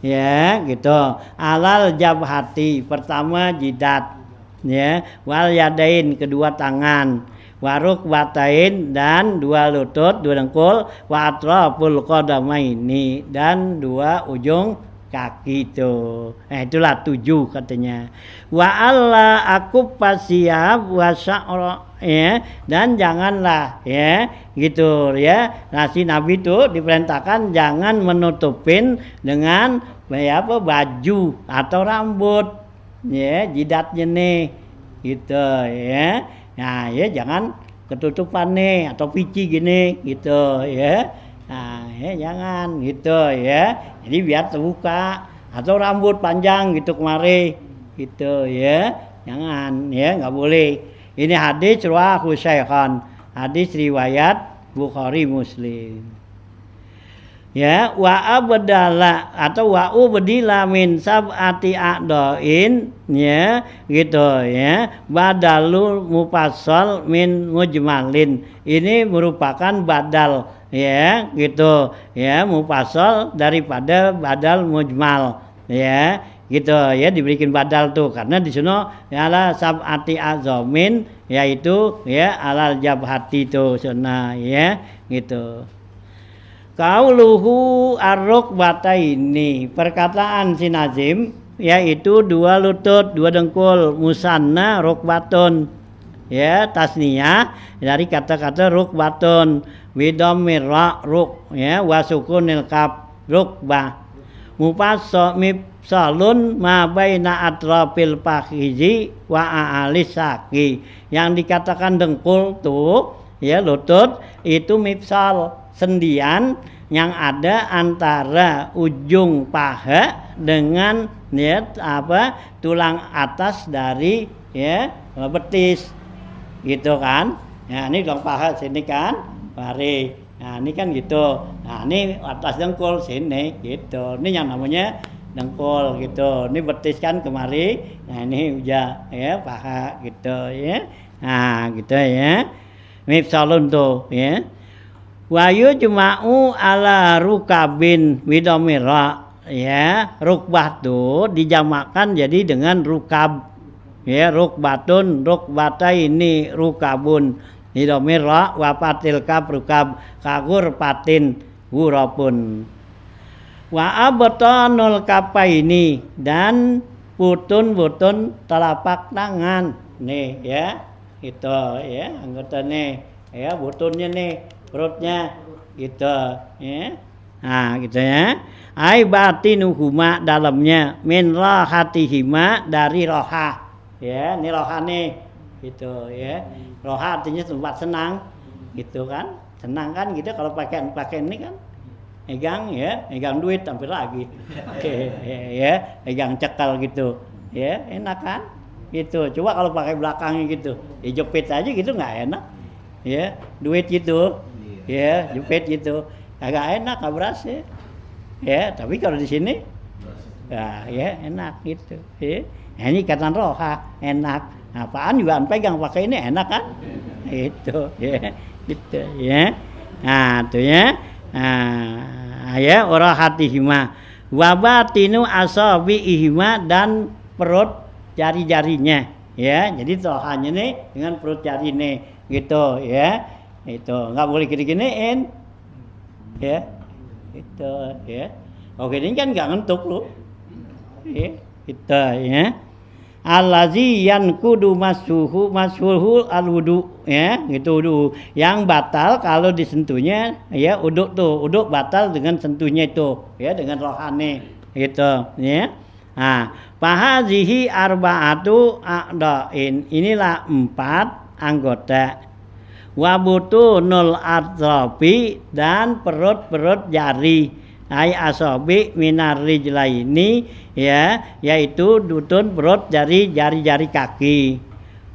ya gitu. Alal jabhati, pertama jidat ya, wal yadain, kedua tangan, waruk batain, dan 2 lutut, 2 dengkul, wa atraful qadamaini, dan 2 ujung kaki itu. Itulah 7 katanya. Wa alla akufasiyab wa sya'ra, ya, dan janganlah ya gitu ya. Nasi Nabi itu diperintahkan jangan menutupin dengan ya apa, baju atau rambut ya, jidatnya nih gitu ya. Nah ya jangan ketutupan nih atau pici gini gitu ya. Nah ya jangan gitu ya, jadi biar terbuka, atau rambut panjang gitu kemari gitu ya, jangan ya, nggak boleh. Ini hadis rawahu Syaikhan, hadis riwayat Bukhari Muslim. Ya, wa abdala atau wa ubdila min sab'ati a'dain ya gitu ya, badalul mufassal min mujmalin, ini merupakan badal ya gitu ya, mufassal daripada badal mujmal ya gitu ya, diberikan badal tuh karena di sana ala sab'ati azamin yaitu ya alal jabhati tuh sana ya gitu. Kauluhu ar-rukbata ini perkataan si Nazim yaitu dua lutut, dua dengkul, musanna rukbatun ya, tasniyah dari kata-kata rukbatun widomir ra ruk ya wasukunil kaf rukbah mufassalun ma baina atrafil fakhizi wa aalis saki. Yang dikatakan dengkul tuh ya lutut itu mifsal, sendian yang ada antara ujung paha dengan ya tulang atas dari ya betis gitu kan. Ya ini tulang paha sini kan, pare. Nah ini kan gitu. Nah ini atas dengkul sini gitu. Ini yang namanya dengkul gitu. Ini betis kan kemari. Nah ini udah ya paha gitu ya. Nah gitu ya. Mifsalun tuh ya. Wayu juma'u ala rukabin widomira ya. Rukbah tuh dijamakkan jadi dengan rukab ya, rukbatun rukbata ini rukabun hidomir ra wapatil kab rukab kagur patin wurapun wa abtanul kapa ini dan butun telapak tangan nih ya itu ya anggota nih ya butunnya nih perutnya gitu ya. Nah gitu ya. Ai batinuhuma dalamnya min rahatihima dari roha ya, ini rohane gitu ya. Roha artinya tempat senang gitu kan, senang kan gitu kalau pakai ini kan megang duit hampir lagi ya, megang cekal gitu ya, enak kan gitu. Coba kalau pakai belakangnya gitu jepit aja gitu nggak enak ya, duit gitu ya, jepit gitu agak enak, nggak berasa ya. Tapi kalau di sini ya enak gitu ya. Nah, ini kata roha enak. Apaan juga pegang pakai ini enak kan? Itu ya, gitu ya. Nah, itu ya. Nah, ya urahatihima wa batinu asabiihima dan perut jari-jarinya ya. Jadi rohanya nih dengan perut jari nih gitu ya. Itu enggak boleh gini-giniin. Ya. Itu ya. Oke, ini kan enggak ngentuk lu. Ya, itu ya. Allazi yankudu masuhu alwudu ya gitu wudu yang batal kalau disentuhnya ya uduk tuh uduk batal dengan sentuhnya itu ya dengan rohani gitu ya. Nah fahazihi arba'atu a'dain inilah 4 anggota wabutunul atrafi dan perut jari ai asabi minar rijlaini ya yaitu dutun perut jari-jari kaki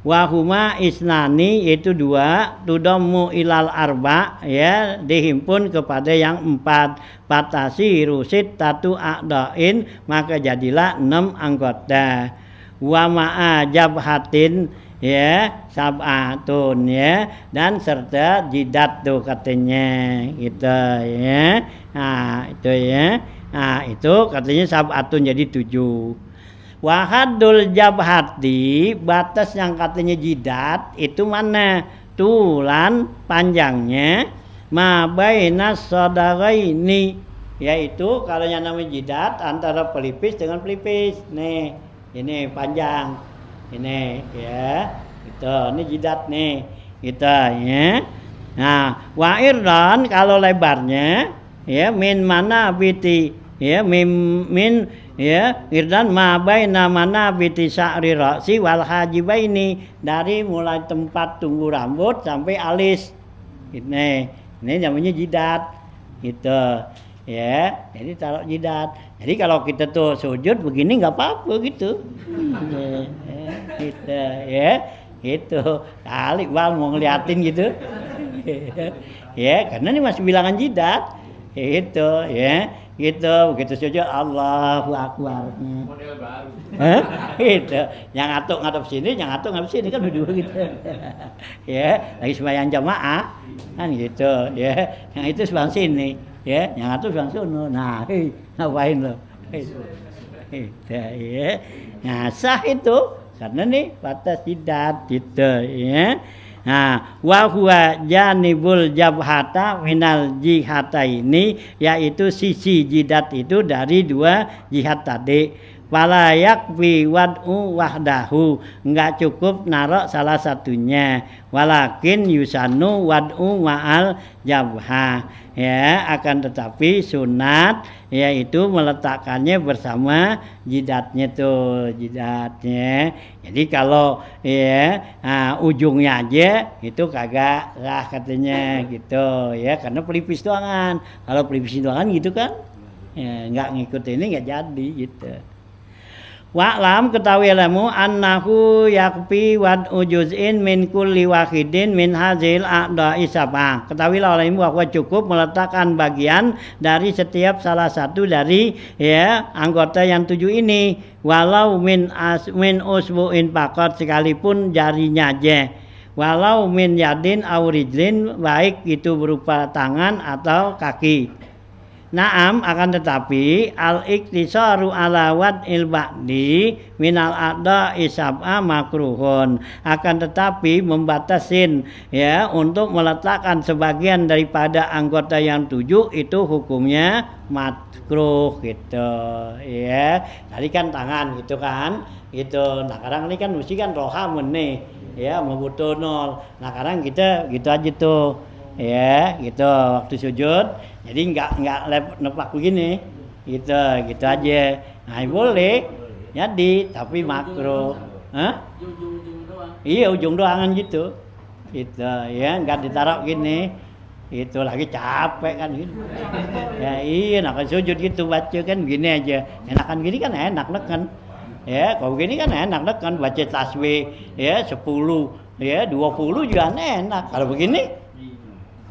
wahuma isnani yaitu 2 tudammu ilal arba ya dihimpun kepada yang 4 patasi rusit tatu a'dain maka jadilah 6 anggota wa ma'a jabhatin ya sab'atun ya dan serta jidat tuh katanya gitu ya. Nah itu ya. Nah itu katanya sab'atun jadi 7. Wahadul jabhati batas yang katanya jidat itu mana? Tulan panjangnya ma bainas sadaraini yaitu kalau yang namanya jidat antara pelipis dengan pelipis. Nih ini panjang. Ini ya itu ini jidat nih kita ya. Nah wa'irdan kalau lebarnya ya min mana biti ya min ya irdan ma baina mana biti sya'ri ra'si wal hajibaini dari mulai tempat tunggu rambut sampai alis ini namanya jidat gitu ya. Jadi taruh jidat. Jadi kalau kita tuh sujud begini nggak apa-apa gitu. Gitu ya. Gitu. Kali Bang mau ngeliatin gitu. Ya, karena ini masih bilangan jidat. Gitu ya. Gitu, begitu sujud Allahu Akbar. Model baru. Gitu. Yang ngadep sini, yang ngadep sini kan berdua gitu. Ya, lagi sembahyang jamaah kan gitu ya. Yang itu sebelah sini. Ya, yang atur sebelah sono. Nah, ngapain lo? Itu ya. Nah, sah itu karena nih batas jidat gitu ya. Nah, wa huwa janibul jabhata minal jihata ini yaitu sisi jidat itu dari dua jihad tadi. Wala yakfi wad'u wahdahu, enggak cukup narok salah satunya. Walakin yusanu wad'u ma'al jabha. Ya, akan tetapi sunat yaitu meletakkannya bersama jidatnya tuh, jidatnya. Jadi kalau ya ujungnya aja itu kagak lah katanya gitu ya, karena pelipis doangan. Kalau pelipis doangan gitu kan ya enggak ngikut ini enggak jadi gitu. Wa'lam ketahui lamu annahu yakfi wad'u juz'in min kulli wahidin min hazil a'da'i sab'ah. Ketahuilah olehmu bahwa cukup meletakkan bagian dari setiap salah satu dari ya anggota yang 7 ini, walau min usbu'in faqat, sekalipun jarinya aja. Walau min yadin aw rijlin, baik itu berupa tangan atau kaki. Naam, akan tetapi al-iktisaru ala wad'il ba'di minal a'da'i sab'a makruhun. Akan tetapi membatasin ya untuk meletakkan sebagian daripada anggota yang 7 itu hukumnya makruh gitu ya. Tadi kan tangan gitu kan. Gitu. Nah, kadang ini kan mesti kan rohamun nih ya membutuhno. Nah, kadang kita gitu aja tuh. Ya, gitu waktu sujud. Jadi enggak nepak begini. Gitu aja. Nah, boleh. Jadi, tapi makruh. Hah? Ujung doang. Iya, ujung doangan gitu. Gitu ya, enggak ditaruh gini. Itu lagi capek kan gitu. Ya iya, nah kan sujud gitu baca kan gini aja. Enakan gini kan enak kan. Ya, kalau gini kan enak kan baca tasbih ya 10, ya 20 juga enak. Kalau begini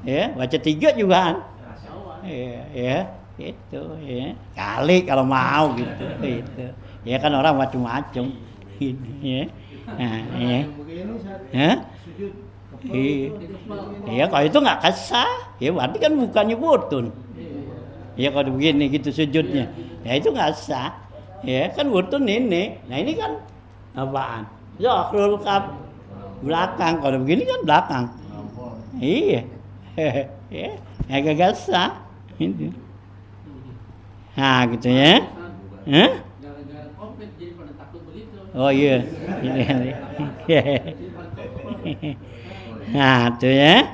ya baca 3 juga kan ya itu ya kali kalau mau gitu itu ya kan orang macam-macam ya ya kalau itu nggak kesah ya berarti kan bukannya butun ya kalau begini gitu sujudnya ya itu nggak sah ya kan butun ini. Nah ini kan apaan zahrul kaf belakang, kalau begini kan belakang iya ya agak sah itu. Nah gitu ya. Gara-gara COVID jadi pada takut begitu. Oh iya. Nah itu ya.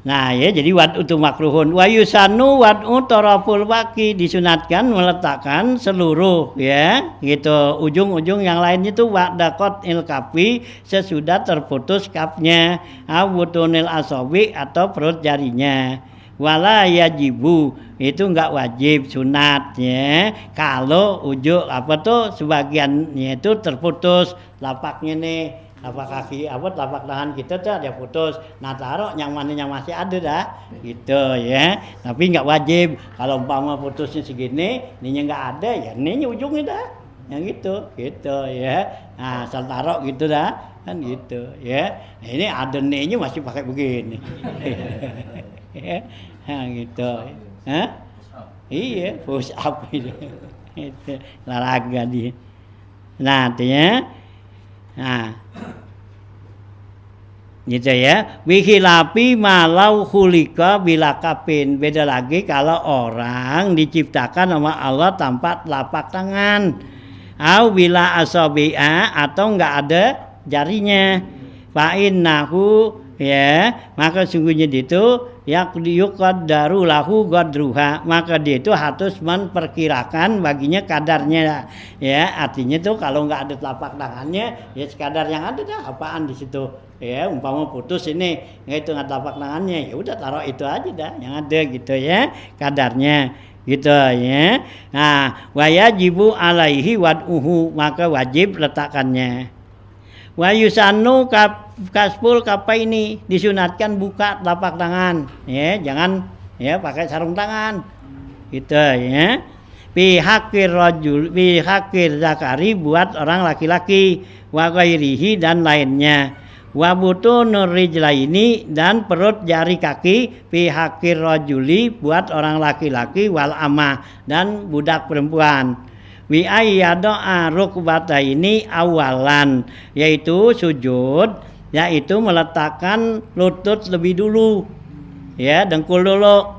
Nah ya, jadi wad'u makruhun. Wa yusanu wad'u taraful waqi, disunatkan meletakkan seluruh ya gitu ujung-ujung yang lainnya itu wa'daqat il kafi, sesudah terputus kafnya, awutunil asabi atau perut jarinya. Wala yajibu, itu enggak wajib, sunat ya. Kalau ujung apa tuh sebagiannya itu terputus, lapaknya nih, lapak kaki lapak tangan kita tuh ada putus. Nah taruh yang mana yang masih ada dah gitu ya. Tapi enggak wajib. Kalau umpama putusnya segini, ininya enggak ada ya ini ujungnya dah. Yang gitu ya. Nah, asal taruh gitu dah kan gitu ya. Nah, ini ada nih masih pakai begini. Nah, gitu. Hah? Iya, push up itu. Itu olahraga dia. Nah, artinya nah gitu ya. Wihilapi malau khulika bila kapin. Beda lagi kalau orang diciptakan sama Allah tanpa telapak tangan. Au bila asabi'a, atau enggak ada jarinya. Fa innahu ya, maka sungguhnya itu yuqaddaru lahu qadruha, maka dia itu harus memperkirakan baginya kadarnya ya. Artinya tuh kalau enggak ada telapak tangannya ya sekadar yang ada dah apaan di situ ya. Umpama putus ini enggak itu enggak telapak tangannya, ya udah taruh itu aja dah yang ada gitu ya kadarnya gitu ya. Nah, wa yajibu alaihi wad'uhu, maka wajib letakkannya. Wa yusanu kasful kapaini, disunatkan buka telapak tangan ya, jangan ya pakai sarung tangan gitu ya. Fi haqqir rajul, fi haqqir zakari, buat orang laki-laki, wa ghairihi dan lainnya. Wa butunur rijlaini, dan perut jari kaki, fi haqqir rajuli, buat orang laki-laki, wal amah, dan budak perempuan. Wi ayyada'a rukbataini awalan, yaitu sujud, yaitu meletakkan lutut lebih dulu, ya, dengkul dulu.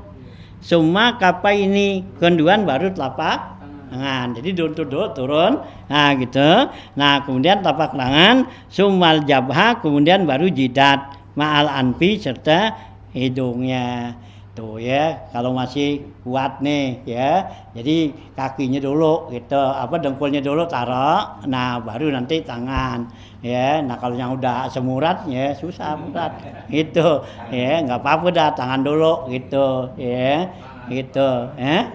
Summa kapa ini kenduan baru telapak tangan. Jadi lutut dulu turun, nah gitu. Nah kemudian telapak tangan, sumal jabha, kemudian baru jidat, ma'al anfi serta hidungnya. Tuh ya, kalau masih kuat nih ya, jadi kakinya dulu gitu, dengkulnya dulu taruh, nah baru nanti tangan ya. Nah kalau yang udah semurat ya susah berat gitu ya, nggak apa-apa dah tangan dulu gitu ya, gitu ya.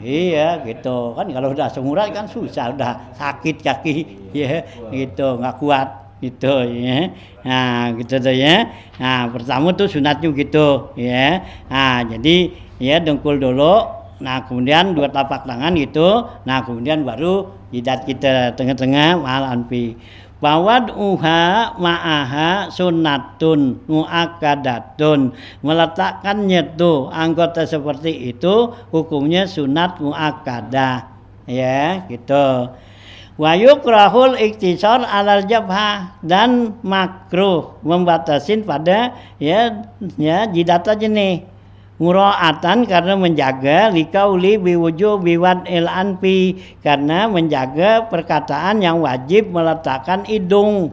Iya gitu kan, kalau udah semurat kan susah, udah sakit kaki ya gitu, nggak kuat gitu ya. Nah gitu tuh ya. Nah pertama tuh sunatnya gitu ya. Nah jadi ya dengkul dulu, nah kemudian dua telapak tangan gitu, nah kemudian baru jidat kita tengah-tengah mahal anfi. Bawad uha ma'aha sunnatun mu'akkadatun, meletakkannya tuh anggota seperti itu hukumnya sunat mu'akkadah ya gitu. Wa yukrahul iktisar alal jabhah, dan makruh membatasin pada ya jidat aja nih, muraatan karena menjaga likauli biwujuh biwad il anfi, karena menjaga perkataan yang wajib meletakkan hidung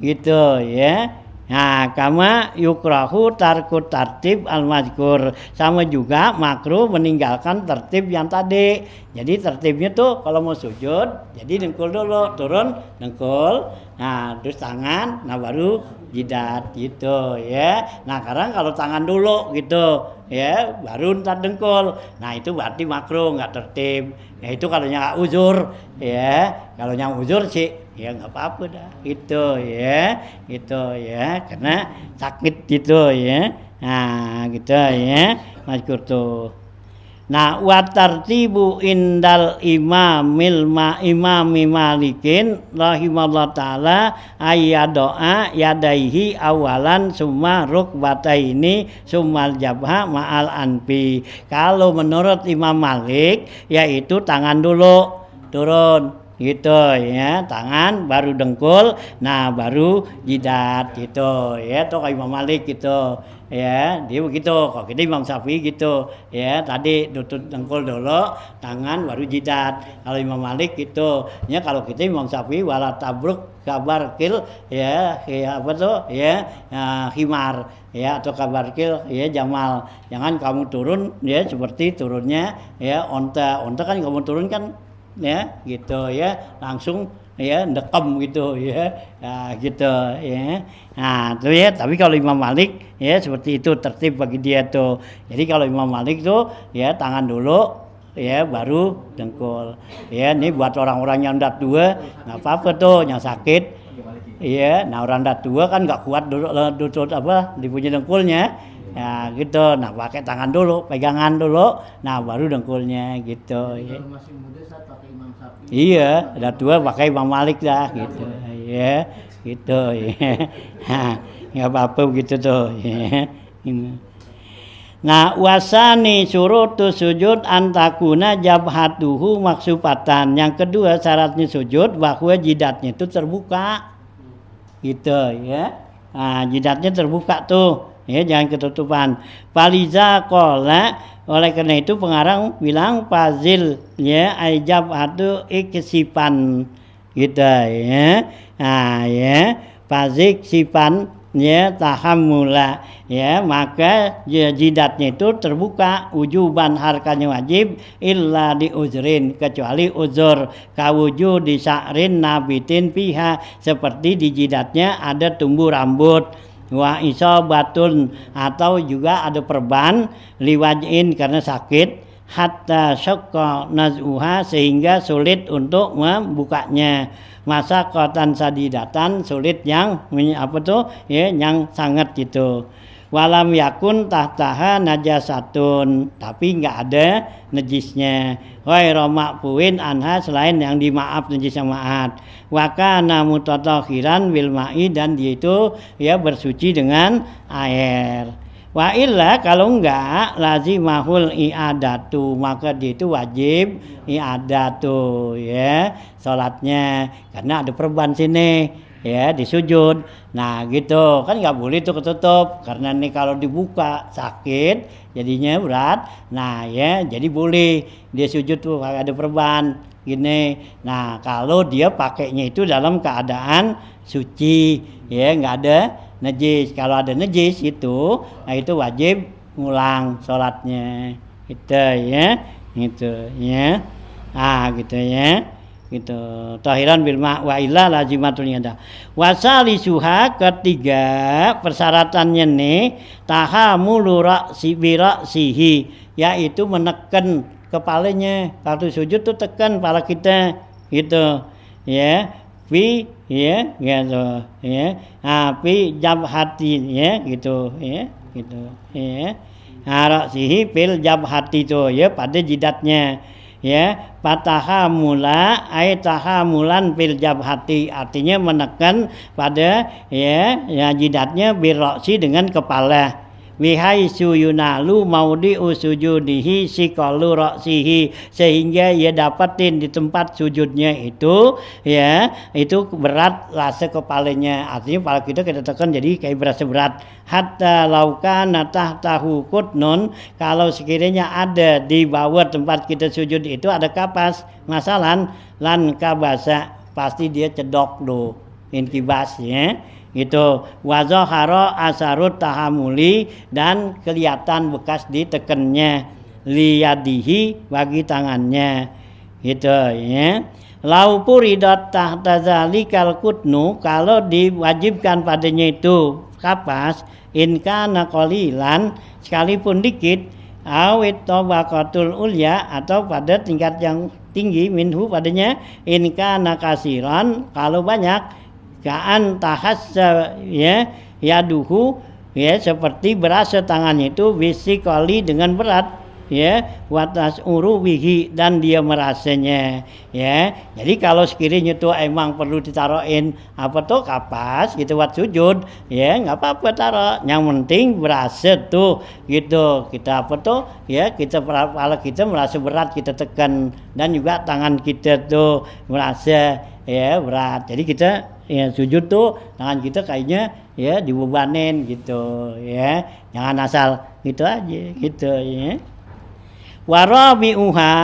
gitu ya. Nah kama yukrahu tarku tartib al-mazkur, sama juga makruh meninggalkan tertib yang tadi. Jadi tertibnya tuh kalau mau sujud jadi dengkul dulu, turun dengkul, nah terus tangan, nah baru jidat gitu ya. Nah sekarang kalau tangan dulu gitu ya baru ntar dengkul, nah itu berarti makruh, nggak tertib ya. Itu kalau yang uzur ya, kalau yang uzur sih ya nggak apa-apa dah gitu ya, karena sakit gitu ya. Nah gitu ya mazkur tuh. Nah wa tartibu indal imami malikin rahimallahu taala ayyadoa yadaihi awalan summa rukbataini summal jabha ma'al anfi. Kalau menurut Imam Malik yaitu tangan dulu turun gitu ya, tangan baru dengkul, nah baru jidat gitu ya. Tuh kayak Imam Malik gitu ya, dia begitu. Kalau kita Imam Syafi'i gitu ya, tadi lutut dengkul dulu, tangan baru jidat. Kalau Imam Malik gitu ya. Kalau kita Imam Syafi'i wala tabruk kabar kil ya, himar ya, atau kabar kil ya jamal. Jangan kamu turun ya seperti turunnya ya onta kan, kamu turun kan ya gitu ya, langsung ya ndekem gitu ya, nah, gitu ya. Nah tuh ya, tapi kalau Imam Malik ya seperti itu tertib bagi dia tuh. Jadi kalau Imam Malik tuh ya tangan dulu ya baru dengkul ya. Ini buat orang-orang yang udah tua nggak apa-apa tuh, yang sakit iya. Nah orang udah tua kan nggak kuat dulu dipunya dengkulnya ya gitu. Nah pakai tangan dulu, pegangan dulu, nah baru dengkulnya gitu ya. Masih muda saat pakai Imam Syafi'i. Iya, udah tua pakai Imam Malik dah gitu ya, gitu ya. Nggak apa-apa gitu tuh ya. Nah wasani syurutu sujud antakuna jabhatuhu maksupatan. Yang kedua syaratnya sujud bahwa jidatnya itu terbuka gitu ya. Nah jidatnya terbuka tuh ya, jangan ketutupan. Faliza qala, oleh karena itu pengarang bilang fazil ya aijab atau iksipan gitu ya. Nah ya fazik sipan ya tahammula ya, maka ya, jidatnya itu terbuka ujuban, harkanya wajib illa di uzrin, kecuali uzur kawujud di sa'rin nabitin piha, seperti di jidatnya ada tumbuh rambut, wa isobatun, atau juga ada perban, liwajin karena sakit, hatta syaqqa naz'uha, sehingga sulit untuk membukanya, masa kotan sadidatan, sulit yang yang sangat gitu. Walam yakun tahtaha najasatun, tapi enggak ada najisnya. Ghairu ma'fuin anha, selain yang dimaaf najisnya ma'at. Wa kana mutatahhiran bil ma'i, dan dia itu ya bersuci dengan air. Wa illa kalau enggak lazimahul i'adatu, maka dia itu wajib i'adatu ya salatnya karena ada perban sini ya di sujud. Nah gitu kan nggak boleh itu ketutup karena nih kalau dibuka sakit jadinya berat. Nah ya jadi boleh dia sujud tuh ada perban gini. Nah kalau dia pakainya itu dalam keadaan suci ya nggak ada najis. Kalau ada najis itu nah itu wajib ngulang sholatnya gitu ya gitu ya gitu tahiran bil ma wa illa lazimatul yada wasali suha ketiga persyaratannya nih tahamulu ra'si bi ra'sihi yaitu menekan kepalanya waktu sujud tuh tekan kepala kita gitu ya fi ya gitu ya fi jabhati ya gitu ya ra'sihi fil jabhati tuh ya pada jidatnya ya fatahamula ay tahamulan fil jabhati artinya menekan pada ya jidatnya birroksi dengan kepala wihaisu yunalu maudhi'u sujudihi siqalu ra'sihi sehingga ia dapatin di tempat sujudnya itu ya itu berat rasa kepalanya artinya kepala kita tekan jadi kayak berasa berat hatta laukana tahtahu qutnun kalau sekiranya ada di bawah tempat kita sujud itu ada kapas masalan lan kabasa pasti dia cedok do inkibas ya gitu wazahara asarut tahamuli dan kelihatan bekas ditekennya liyadihi bagi tangannya gitu ya lau puridat tahta zalikal kutnu kalau diwajibkan padanya itu kapas in kana qalilan sekalipun dikit awit tabaqatul ulya atau pada tingkat yang tinggi minhu padanya in kana kasiran kalau banyak kaan tahassa ya yaduhu ya seperti berasa tangannya itu bisikali dengan berat ya watas uruwihi dan dia merasanya ya jadi kalau sekiranya itu emang perlu ditaruhin apa tuh kapas gitu buat sujud ya nggak apa-apa taruh yang penting berasa tuh gitu kita apa tuh ya kita kepala kita merasa berat kita tekan dan juga tangan kita tuh merasa ya berat jadi kita ya sujud tuh tangan kita kayaknya ya dibebanin gitu ya jangan asal gitu aja gitu ya warabi'uha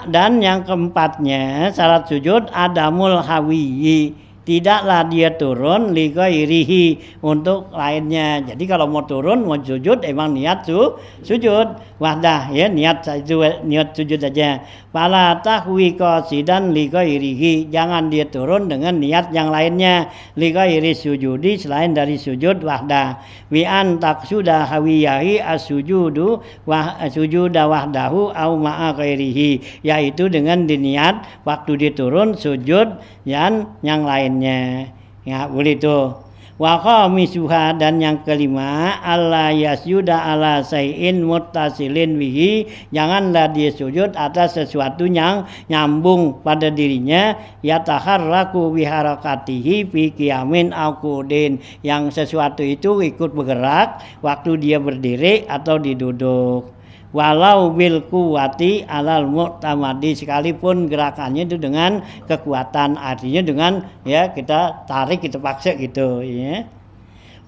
dan yang keempatnya syarat sujud adamul hawiyi tidaklah dia turun li ghairihi untuk lainnya jadi kalau mau turun mau sujud emang niat sujud wahdah ya niat sujud aja fala tahwi qasidan li ghairihi jangan dia turun dengan niat yang lainnya li ghairi sujudi selain dari sujud wahdah wi an taqsuda hawiyahi as-sujudu wa sujuda wahdahu au ma'a ghairihi yaitu dengan diniat waktu dia turun sujud yang lainnya ya boleh itu wa khamisuha dan yang kelima alla yasyuda ala sayin muttasilin bihi janganlah dia sujud atas sesuatu yang nyambung pada dirinya yataharraku biharakatihi fi qiyamin au qudin yang sesuatu itu ikut bergerak waktu dia berdiri atau diduduk walau bil kuwati alal mu'tamadi sekalipun gerakannya itu dengan kekuatan artinya dengan ya kita tarik kita paksa gitu ya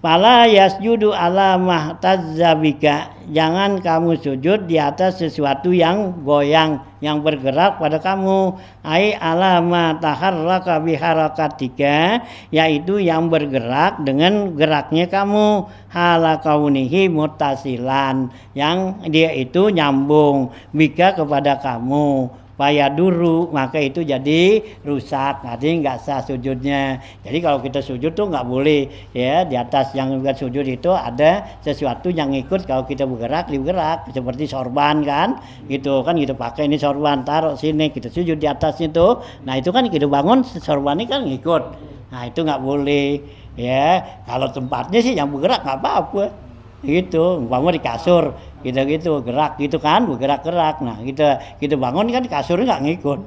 fala yasjudu ala mahtazzabika jangan kamu sujud di atas sesuatu yang goyang yang bergerak pada kamu ai ala ma taharraka biharakatika yaitu yang bergerak dengan geraknya kamu hala kaunihi muttasilan yang dia itu nyambung bika kepada kamu paya duru maka itu jadi rusak nanti nggak sah sujudnya jadi kalau kita sujud tuh nggak boleh ya di atas yang juga sujud itu ada sesuatu yang ikut kalau kita bergerak seperti sorban kan gitu kan kita pakai ini sorban taruh sini kita sujud di atasnya tuh nah itu kan kita bangun sorban ini kan ngikut nah itu nggak boleh ya kalau tempatnya sih yang bergerak nggak apa-apa gitu umpama di kasur gitu gerak gitu kan bergerak-gerak nah kita bangun kan kasurnya nggak ngikut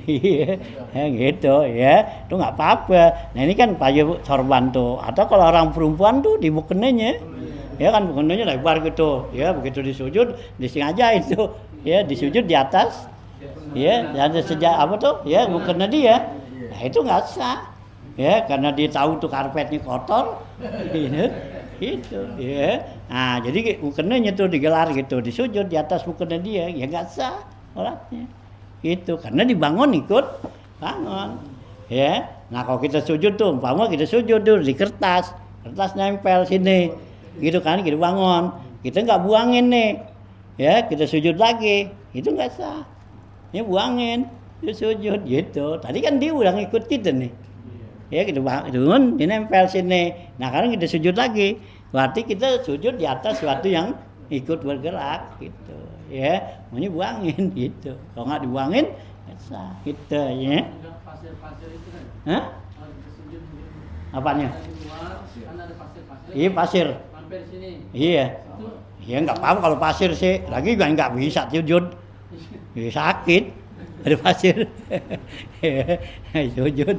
iya gitu ya itu nggak apa-apa nah ini kan pakai sorban tuh atau kalau orang perempuan tuh di bukenenya Ya kan mukennanya lebar gitu. Ya begitu disujud disengaja itu. Ya disujud di atas. Ya ada sejak apa tuh? Ya mukena dia. Nah itu nggak sah. Ya karena dia tahu tuh karpetnya kotor. Itu ya. Nah jadi mukennanya tuh digelar gitu, disujud di atas mukena dia. Ya nggak sah sholatnya. Itu karena dibangun ikut bangun. Ya. Nah kalau kita sujud tuh, umpama kita sujud tuh di kertas nempel sini, gitu kan, kita bangun, kita nggak buangin nih, ya kita sujud lagi, itu nggak sah, ya buangin, dia sujud gitu. Tadi kan dia udah ngikut kita nih, ya kita bangun, dia nempel sini, nah sekarang kita sujud lagi, berarti kita sujud di atas sesuatu yang ikut bergerak, gitu, ya, maunya buangin, gitu, kalau nggak dibuangin, nggak sah, gitu, ya. Pasir-pasir itu kan? Hah? Apanya? Kan ada pasir-pasir. Iya pasir. Mampir sini. Iya. Ya nggak apa-apa kalau pasir sih. Lagi kan nggak bisa sujud. Ya, sakit. Ada pasir. Sujud.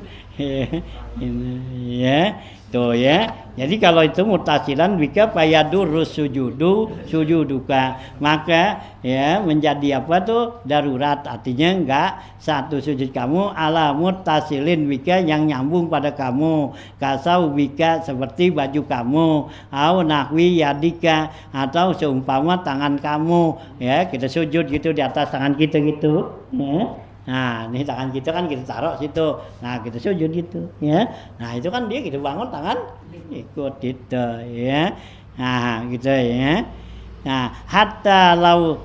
Ya. Tuh ya. Jadi kalau itu mutasilan bika payadurus sujuduka. Maka ya menjadi apa tuh darurat, artinya enggak satu sujud kamu ala mutasilin bika yang nyambung pada kamu, kasau bika seperti baju kamu, au nahwi yadika atau seumpama tangan kamu, ya kita sujud gitu di atas tangan kita gitu, ya. Nah, ini tangan kita kan kita taruh situ. Nah, kita sujud gitu, ya. Nah, itu kan dia kita bangun tangan ikut gitu, ya. Nah, gitu ya. Nah, hatta lau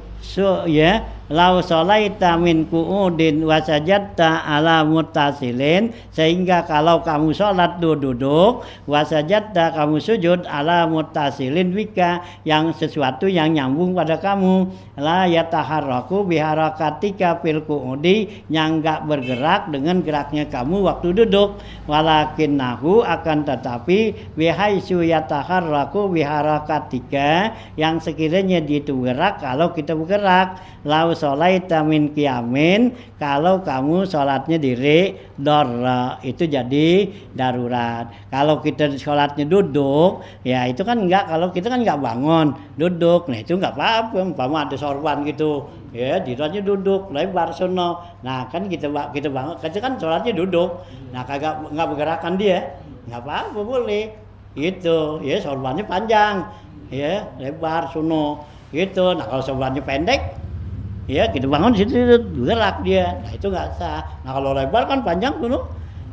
ya lau sholaita min qu'udin wa sajadta ala muttasilin, sehingga kalau kamu sholat duduk wa sajadta kamu sujud ala muttasilin bika yang sesuatu yang nyambung pada kamu, la yataharraku biharakatika fil qu'udi, yang enggak bergerak dengan geraknya kamu waktu duduk, walakinnahu akan tetapi bihaitsu yataharraku biharakatika, yang sekiranya dia itu bergerak kalau kita bergerak, lau sholaita min qiyamin, kalau kamu sholatnya diri dora, itu jadi darurat. Kalau kita sholatnya duduk, ya itu kan enggak, kalau kita kan enggak bangun, duduk, nah itu enggak apa-apa, umpama ada sorban gitu, ya diratnya duduk, lebar sono, nah kan kita bangun, kita kan sholatnya duduk, nah kagak enggak bergerakan dia, enggak apa-apa boleh, itu, ya sorbannya panjang, ya lebar sono, gitu. Nah kalau sorbannya pendek, ya kita bangun situ gerak dia, nah itu nggak sah. Nah kalau lebar kan panjang dulu,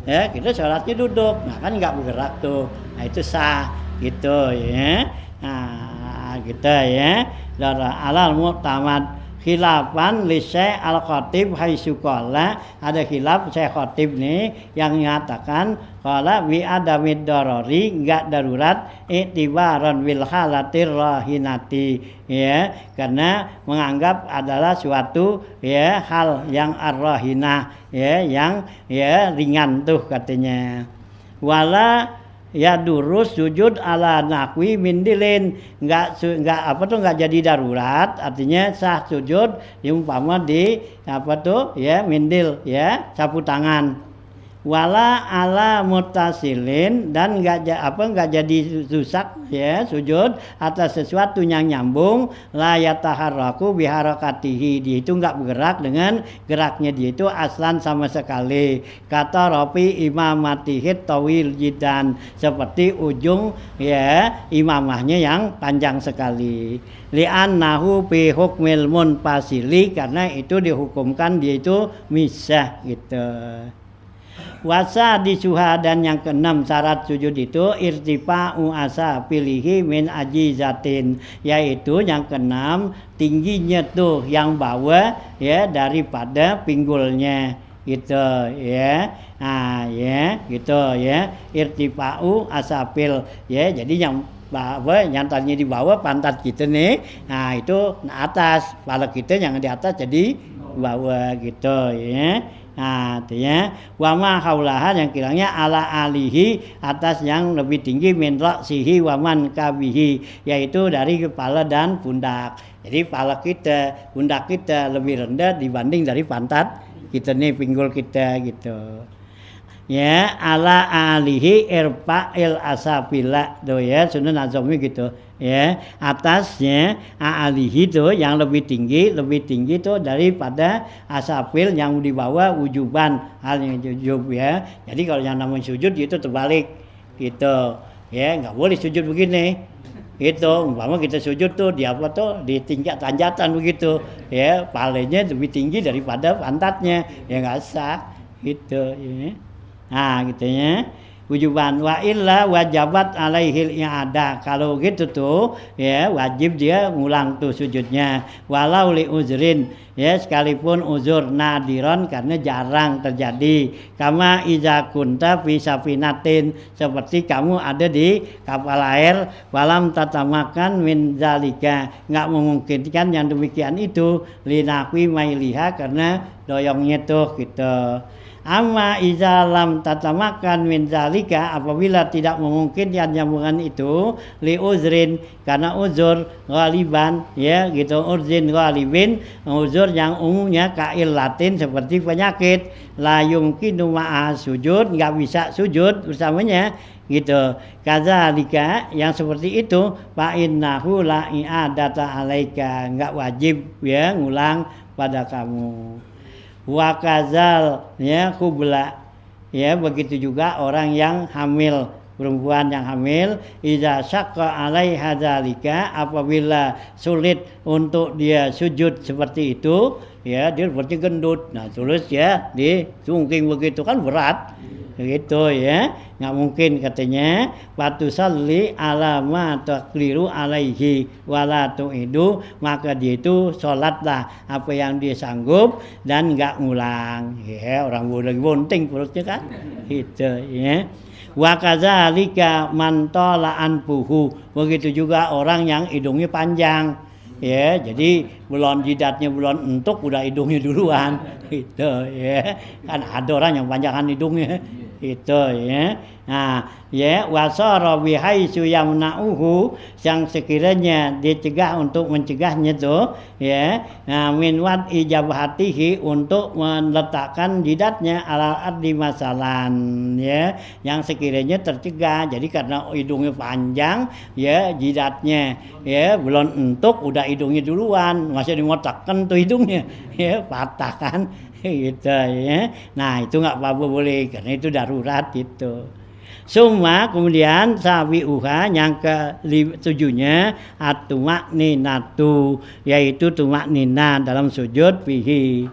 ya kita sholatnya duduk, nah kan nggak bergerak tuh, nah itu sah gitu ya. Nah gitu ya. Dara alal mu'tamad khilafan li Syekh Al-Khatib haitsu qala, ada khilaf Syekh Khatib nih yang mengatakan qala bi adamid darari, enggak darurat, i'tibaran bil halatir rahinati, ya karena menganggap adalah suatu ya hal yang ar-rahinah, ya yang ya ringan tuh katanya. Wala ya durus sujud ala nakwi mindilin, enggak apa tuh enggak jadi darurat, artinya sah sujud umpama di apa tuh ya mindil, ya sapu tangan. Wala ala mutasilin, dan enggak jadi rusak ya sujud atas sesuatu yang nyambung, la yataharraku biharakatihi, dia itu enggak bergerak dengan geraknya dia itu aslan sama sekali, kata Rafi imamatihit tawil jidan, seperti ujung ya imamahnya yang panjang sekali, li'annahu fi hukmil munfasili, karena itu dihukumkan dia itu misah gitu. Wasa disuha, dan yang keenam syarat sujud itu irtifa'u asa pilihi min ajizatin, yaitu yang keenam tingginya tuh yang bawah ya daripada pinggulnya gitu ya. Nah ya gitu ya, irtifa'u asapil ya, jadi yang bawah, yang tadinya di bawah pantat kita nih, nah itu atas, kepala kita yang di atas jadi bawah gitu ya. Nah, artinya wama haulaha, yang kiranya ala alihi, atas yang lebih tinggi, min ra'sihi waman kabihi, yaitu dari kepala dan pundak. Jadi kepala kita, pundak kita lebih rendah dibanding dari pantat kita nih, pinggul kita gitu. ya ala alihi irfa'il asafila tuh ya Sunan Azami gitu ya atasnya alihi itu yang lebih tinggi tuh daripada asafil yang di bawah wujuban hal yang wujub ya. Jadi kalau yang namanya sujud itu terbalik gitu ya, nggak boleh sujud begini itu umpama kita sujud tuh di apa tuh di tingkat tanjatan begitu ya, palanya lebih tinggi daripada pantatnya ya nggak sah gitu ya. Nah gitu ya wujuban wa illa wajabat alaihil i'adah kalau gitu tuh ya wajib dia ngulang tuh sujudnya walau li uzrin ya sekalipun uzur nadiron karena jarang terjadi kama iza kunta fi safinatin seperti kamu ada di kapal air walam tatamakan min zalika nggak memungkinkan yang demikian itu linakwi mailiha karena doyongnya tuh gitu. Amma iza lam tatamakan min zalika apabila tidak memungkinkan nyambungan itu li uzrin karena uzur ghaliban ya gitu uzrin ghalibin uzur yang umumnya kail latin seperti penyakit la yumkinu ma'a sujud nggak bisa sujud bersamanya gitu kadzalika yang seperti itu fa innahu la i'adata alaika nggak wajib ya ngulang pada kamu. Wakazal ya kubla ya begitu juga orang yang hamil perempuan yang hamil iza syaqqa alaiha dzalika apabila sulit untuk dia sujud seperti itu ya dia berarti gendut nah terus ya disungking begitu kan berat gitu ya nggak mungkin katanya patu salli alama takliru alaihi wala tu'idu maka dia itu sholatlah apa yang dia sanggup dan nggak ngulang ya orang lagi bonting perutnya kan gitu ya wa kadzalika man tala anfuhu begitu juga orang yang hidungnya panjang ya jadi belum jidatnya belum entuk udah hidungnya duluan gitu ya kan ada orang yang panjangan hidungnya itu ya nah ya wasara bihaisu yamna'uhu yang sekiranya dicegah untuk mencegahnya tuh ya nah min wad ijabhatihi untuk meletakkan jidatnya ala ardi masalan ya yang sekiranya tercegah jadi karena hidungnya panjang ya jidatnya ya belum entuk udah hidungnya duluan masih dimotakkan tuh hidungnya ya patah kan gitu ya. Nah itu nggak apa-apa boleh karena itu darurat itu. Suma kemudian sawiuha yang ketujuhnya atumak ninatu yaitu tumak nina dalam sujud fihi.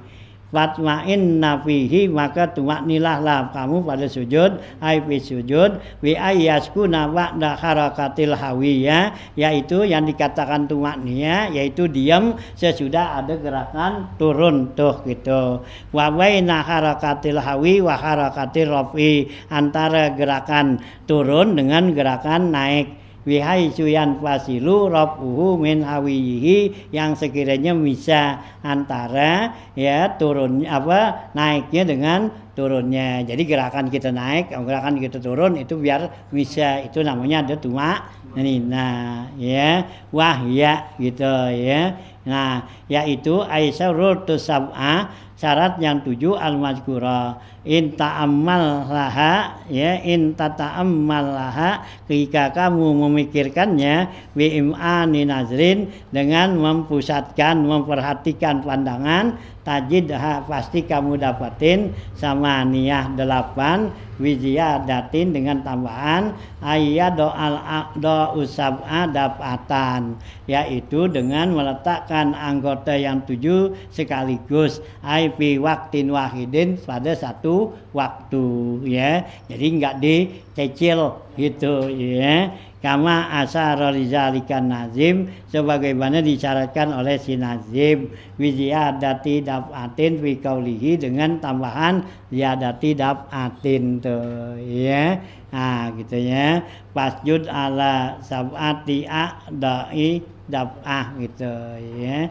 Fatma'in nafihi maka tumaknilah lah kamu pada sujud fi sujud wi ayyaskuna ba'da harakatil hawiyah yaitu yang dikatakan tumakniyah yaitu diam sesudah ada gerakan turun tuh gitu wa baina harakatil hawi wa harakatil rafi antara gerakan turun dengan gerakan naik wihai suyan fasilu rafuhu min hawihi yang sekiranya bisa antara ya turunnya apa naiknya dengan turunnya jadi gerakan kita naik gerakan kita turun itu biar bisa itu namanya ada tumak nah ya wahya gitu ya nah yaitu aisyaratu sab'a syarat yang 7 al-mazkura in ta'ammal laha ya in tata'ammal laha ketika kamu memikirkannya bi im'ani nazrin dengan memperhatikan pandangan tajidha pasti kamu dapatin sama niyah 8 wijiyadatin dengan tambahan ayyado al-aqda usab'a dapatan yaitu dengan meletakkan anggota yang 7 sekaligus fi waktin wahidin pada satu waktu ya jadi nggak dicecil gitu ya kama asyara rizalikan nazim sebagaimana disyaratkan oleh si nazim wijiyadati dapatin fi qaulihi dengan tambahan ziyadati dapatin tuh ya nah gitu ya pasjud ala sab'ati a'da'i dap'ah gitu ya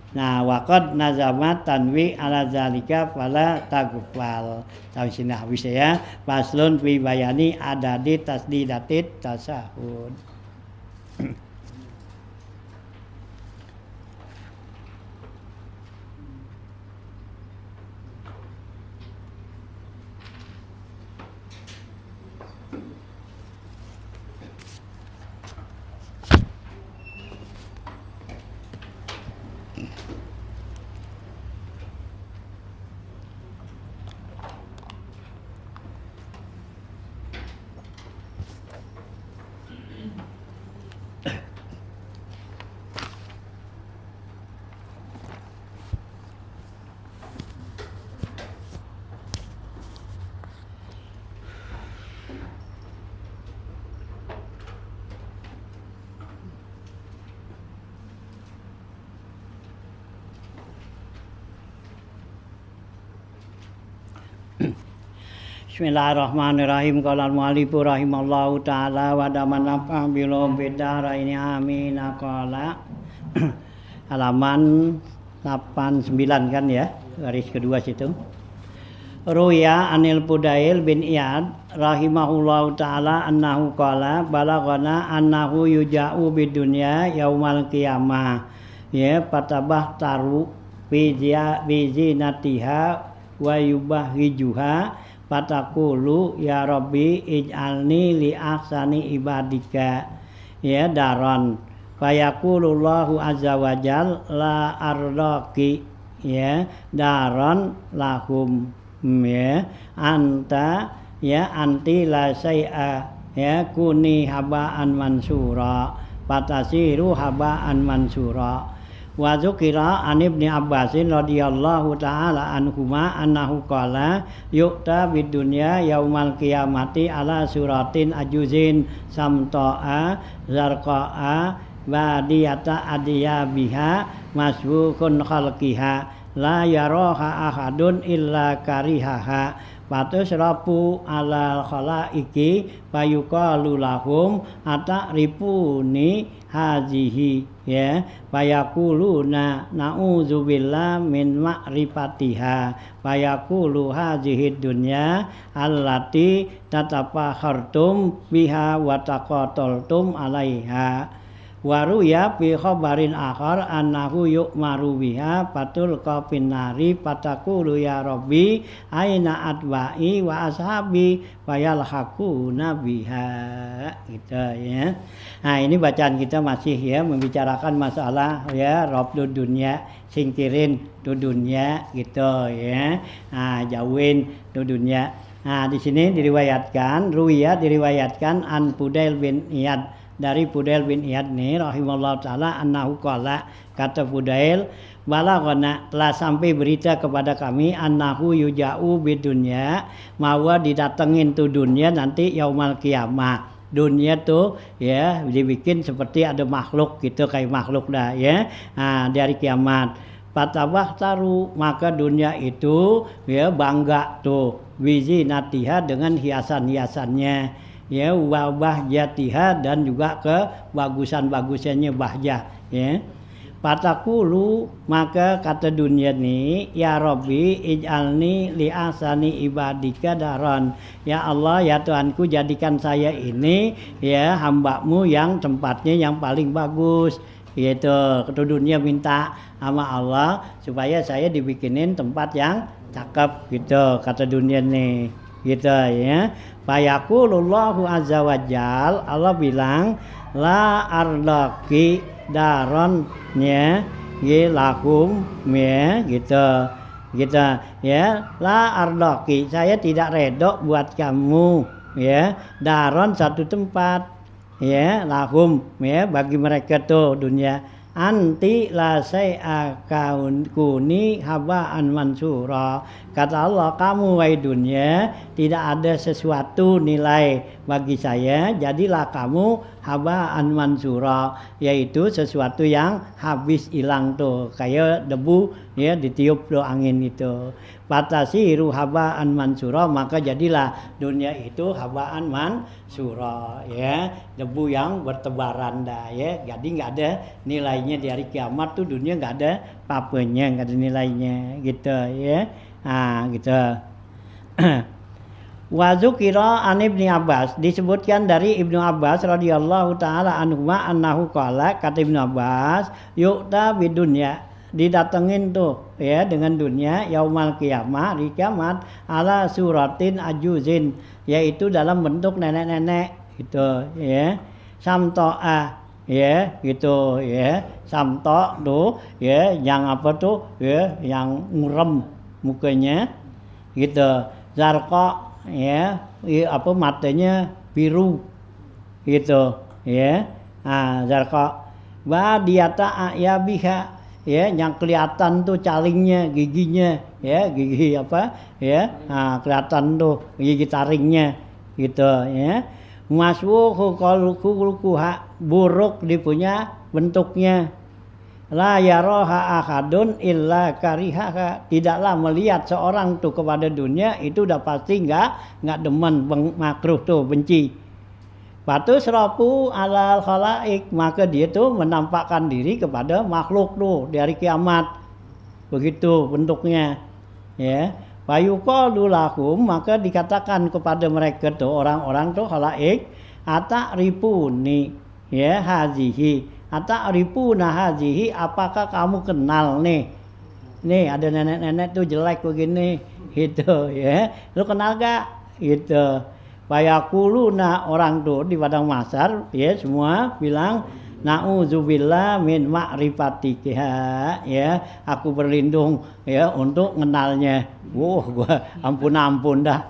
nah waqad nazamat tanwi ala zalika fala tagfal sampai sini habis ya faslun fi bayani adadi tasdidatit tasahud Bismillahirrahmanirrahim. Qala al-mu'allifu rahimallahu taala wa daman nafa bilum bidaraini amin. Qala halaman 89 kan ya, garis kedua situ. Ruya anil Fudail bin Iyad rahimahullahu taala annahu qala balaghana annahu yuja'u bidunya yaumal qiyamah ya patabah taru bi zinatiha wa yubahijuha fatakulu ya rabbi ij'alni li ahsani ibadika ya daron fayaqulullahu azza wajal la ardaki ya daron lahum ya anta ya anti la syai'a ya kuni habaan mansura patasiru habaan mansura wa dzukira an Ibnu Abbasin radhiyallahu taala anhuma annahu qala yu'ta bidunya yaumal qiyamati ala suratin ajuzin samta'a zarqa'a badiyata adiyabiha masbukun khalqiha la yaraha ahadun illa karihaha fatusrafu ala khalaiki fayuqalu lahum atarifuni hazihi ya fayaquluna na'udzubillah min ma'rifatiha fayaqulu hazihi dunya allati tatafakhartum biha wa taqataltum 'alaiha waru ya fi khabarin akhar annahu yu'maru biha patul qafinnari patakulu ya rabbi aina atba'i wa ashabi fayalhaquna biha gitu ya. Nah ini bacaan kita masih ya membicarakan masalah ya robdud dunya singkirin tu dunya gitu ya. Nah jauhin tu dunya. Nah di sini diriwayatkan ruwiyah diriwayatkan an Fudail bin Iyad dari Fudail bin Iyad nih rahimahullah ta'ala annahu qala kata Fudail balaghana telah sampai berita kepada kami annahu yuja'u bidunya mawa didatengin tuh dunia nanti yaumal qiyamah dunia tuh ya dibikin seperti ada makhluk gitu kayak makhluk dah ya dari kiamat patabah taru maka dunia itu ya bangga tuh wizinatiha dengan hiasan-hiasannya ya wabah jatiha dan juga kebagusan-bagusannya bahjah ya patakulu maka kata dunia ini ya Rabbi ij'alni li ahsani ibadika daron ya Allah ya Tuhanku jadikan saya ini ya hamba-Mu yang tempatnya yang paling bagus gitu kata dunia minta sama Allah supaya saya dibikinin tempat yang cakep gitu kata dunia nih gitu ya fayaqulullahu azza wajal Allah bilang la ardaki daron ya lahum ya gitu ya la ardaki saya tidak redok buat kamu ya daron satu tempat ya lahum ya bagi mereka tuh dunia anti la syai'a kuni habaan mansura kata Allah kamu wahai dunia tidak ada sesuatu nilai bagi saya jadilah kamu habaan mansura yaitu sesuatu yang habis hilang tuh kayak debu ya ditiup tuh angin itu patasiru habaan mansura maka jadilah dunia itu habaan mansura ya debu yang bertebaran dah ya jadi nggak ada nilainya di hari kiamat tuh dunia nggak ada papanya nggak ada nilainya gitu ya gitu wa dzukira an Ibnu Abbas disebutkan dari Ibnu Abbas radhiyallahu taala anhuma annahu qala kata Ibnu Abbas yu'ta bidunya didatengin tuh ya dengan dunia yaumal qiyamah di kiamat ala suratin ajuzin yaitu dalam bentuk nenek-nenek gitu ya samto'a ya gitu ya samto tuh ya yang apa tuh ya yang ngurem mukanya gitu zarqa ya apa matanya biru gitu ya zarqa badiyata ya biha ya yang kelihatan tuh calingnya giginya ya gigi apa ya kelihatan tuh gigi taringnya gitu ya maswuhu qalquha buruk dipunya bentuknya La yaroha ahadun illa karihaha. Tidaklah melihat seorang tuh kepada dunia itu udah pasti nggak demen, makruh tuh, benci. Patu serapu alal khalaik, maka dia tuh menampakkan diri kepada makhluk tuh di hari kiamat. Begitu bentuknya. Ya. Fayuqalu lahum, maka dikatakan kepada mereka tuh orang-orang tuh khalaik, ata'rifuni ya hazihi. Ata'rifuna hazihi, apakah kamu kenal nih? Nih ada nenek-nenek tuh jelek begini gitu ya. Lu kenal gak? Gitu. Fayaquluna, orang tuh di padang mahsyar ya semua bilang na'udzubillah min ma'rifatika ya, aku berlindung ya untuk kenalnya. Gua ampun dah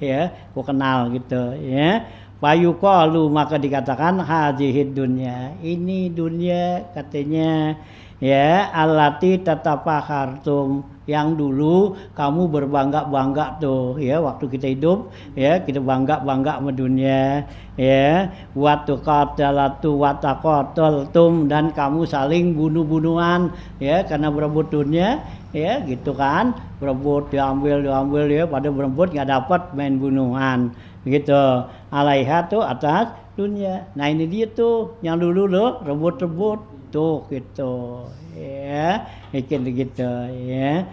ya, gua kenal gitu ya. Fayuqalu, maka dikatakan hadhid dunya, ini dunia katanya ya, allati tatafakhartum, yang dulu kamu berbangga-bangga tuh ya waktu kita hidup ya, kita bangga-bangga sama dunia ya. Wa tuqatalatu wa taqataltum, dan kamu saling bunuh-bunuhan ya karena berebut dunia ya gitu kan, berebut diambil ya, pada berebut nggak dapat, main bunuhan gitu. Alaiha tuh atas dunia. Nah ini dia tuh yang dulu lo rebut-rebut tuh gitu ya, gitu ya.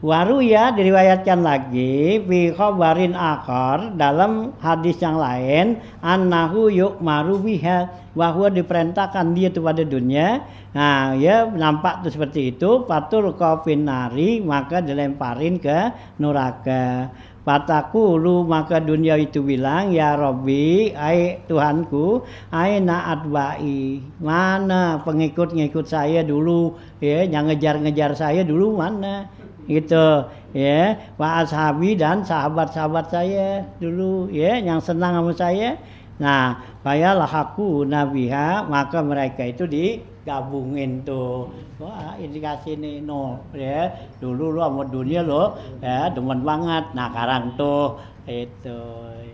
Waru ya, diriwayatkan lagi fi khabarin akhar, dalam hadis yang lain, annahu yu'maru biha, bahwa diperintahkan dia tuh pada dunia. Nah ya nampak tuh seperti itu, patul kafin nari, maka dilemparin ke neraka. Fatakulu, maka dunia itu bilang, ya Rabbi, ai Tuhanku, aina atba'i, mana pengikut-ngikut saya dulu ya, yang ngejar-ngejar saya dulu mana gitu ya, wa ashabi, dan sahabat-sahabat saya dulu ya yang senang sama saya. Nah bayalah aku nabiha, maka mereka itu digabungin tuh. Wah indikasi nih no ya, dulu lo sama dunia lo ya demen banget, nah sekarang tuh itu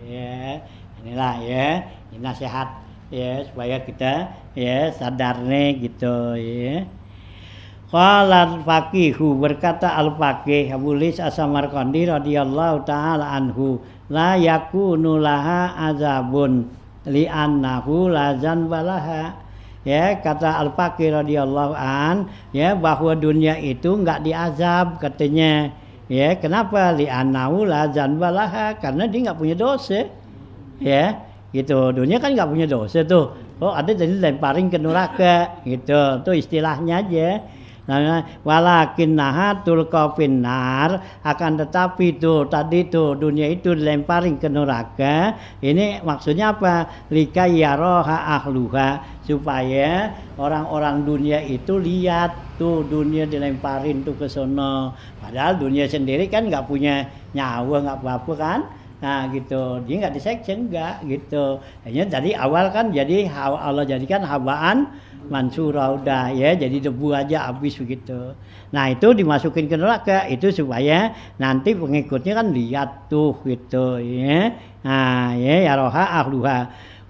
ya, inilah ya, ini nasihat ya supaya kita ya sadar nih gitu ya. Qala faqihu, berkata al-faqih Abu Lis As-Samarqandi radhiyallahu taala anhu, la yakunu laha azabun li'annahu la zanbalaha. Ya, kata al-faqih radhiyallahu an ya, bahwa dunia itu enggak diazab katanya. Ya, kenapa? Li'annahu la zanbalaha, karena dia enggak punya dosa. Ya, gitu. Dunia kan enggak punya dosa tuh. Oh, ada jadi lemparin ke neraka gitu. Tuh istilahnya aja. Nah, walakin nahatul kafin nar, akan tetapi tuh tadi tuh dunia itu dilemparin ke neraka. Ini maksudnya apa? Lika yaroha ahluha, supaya orang-orang dunia itu lihat tuh dunia dilemparin tuh ke sono. Padahal dunia sendiri kan nggak punya nyawa, nggak apa-apa kan? Nah gitu, dia nggak diseksa enggak gitu. Hanya dari awal kan jadi Allah jadikan habaan mansura, udah ya, jadi debu aja habis begitu. Nah itu dimasukin ke neraka itu supaya nanti pengikutnya kan lihat tuh gitu ya. Nah ya roha ahluha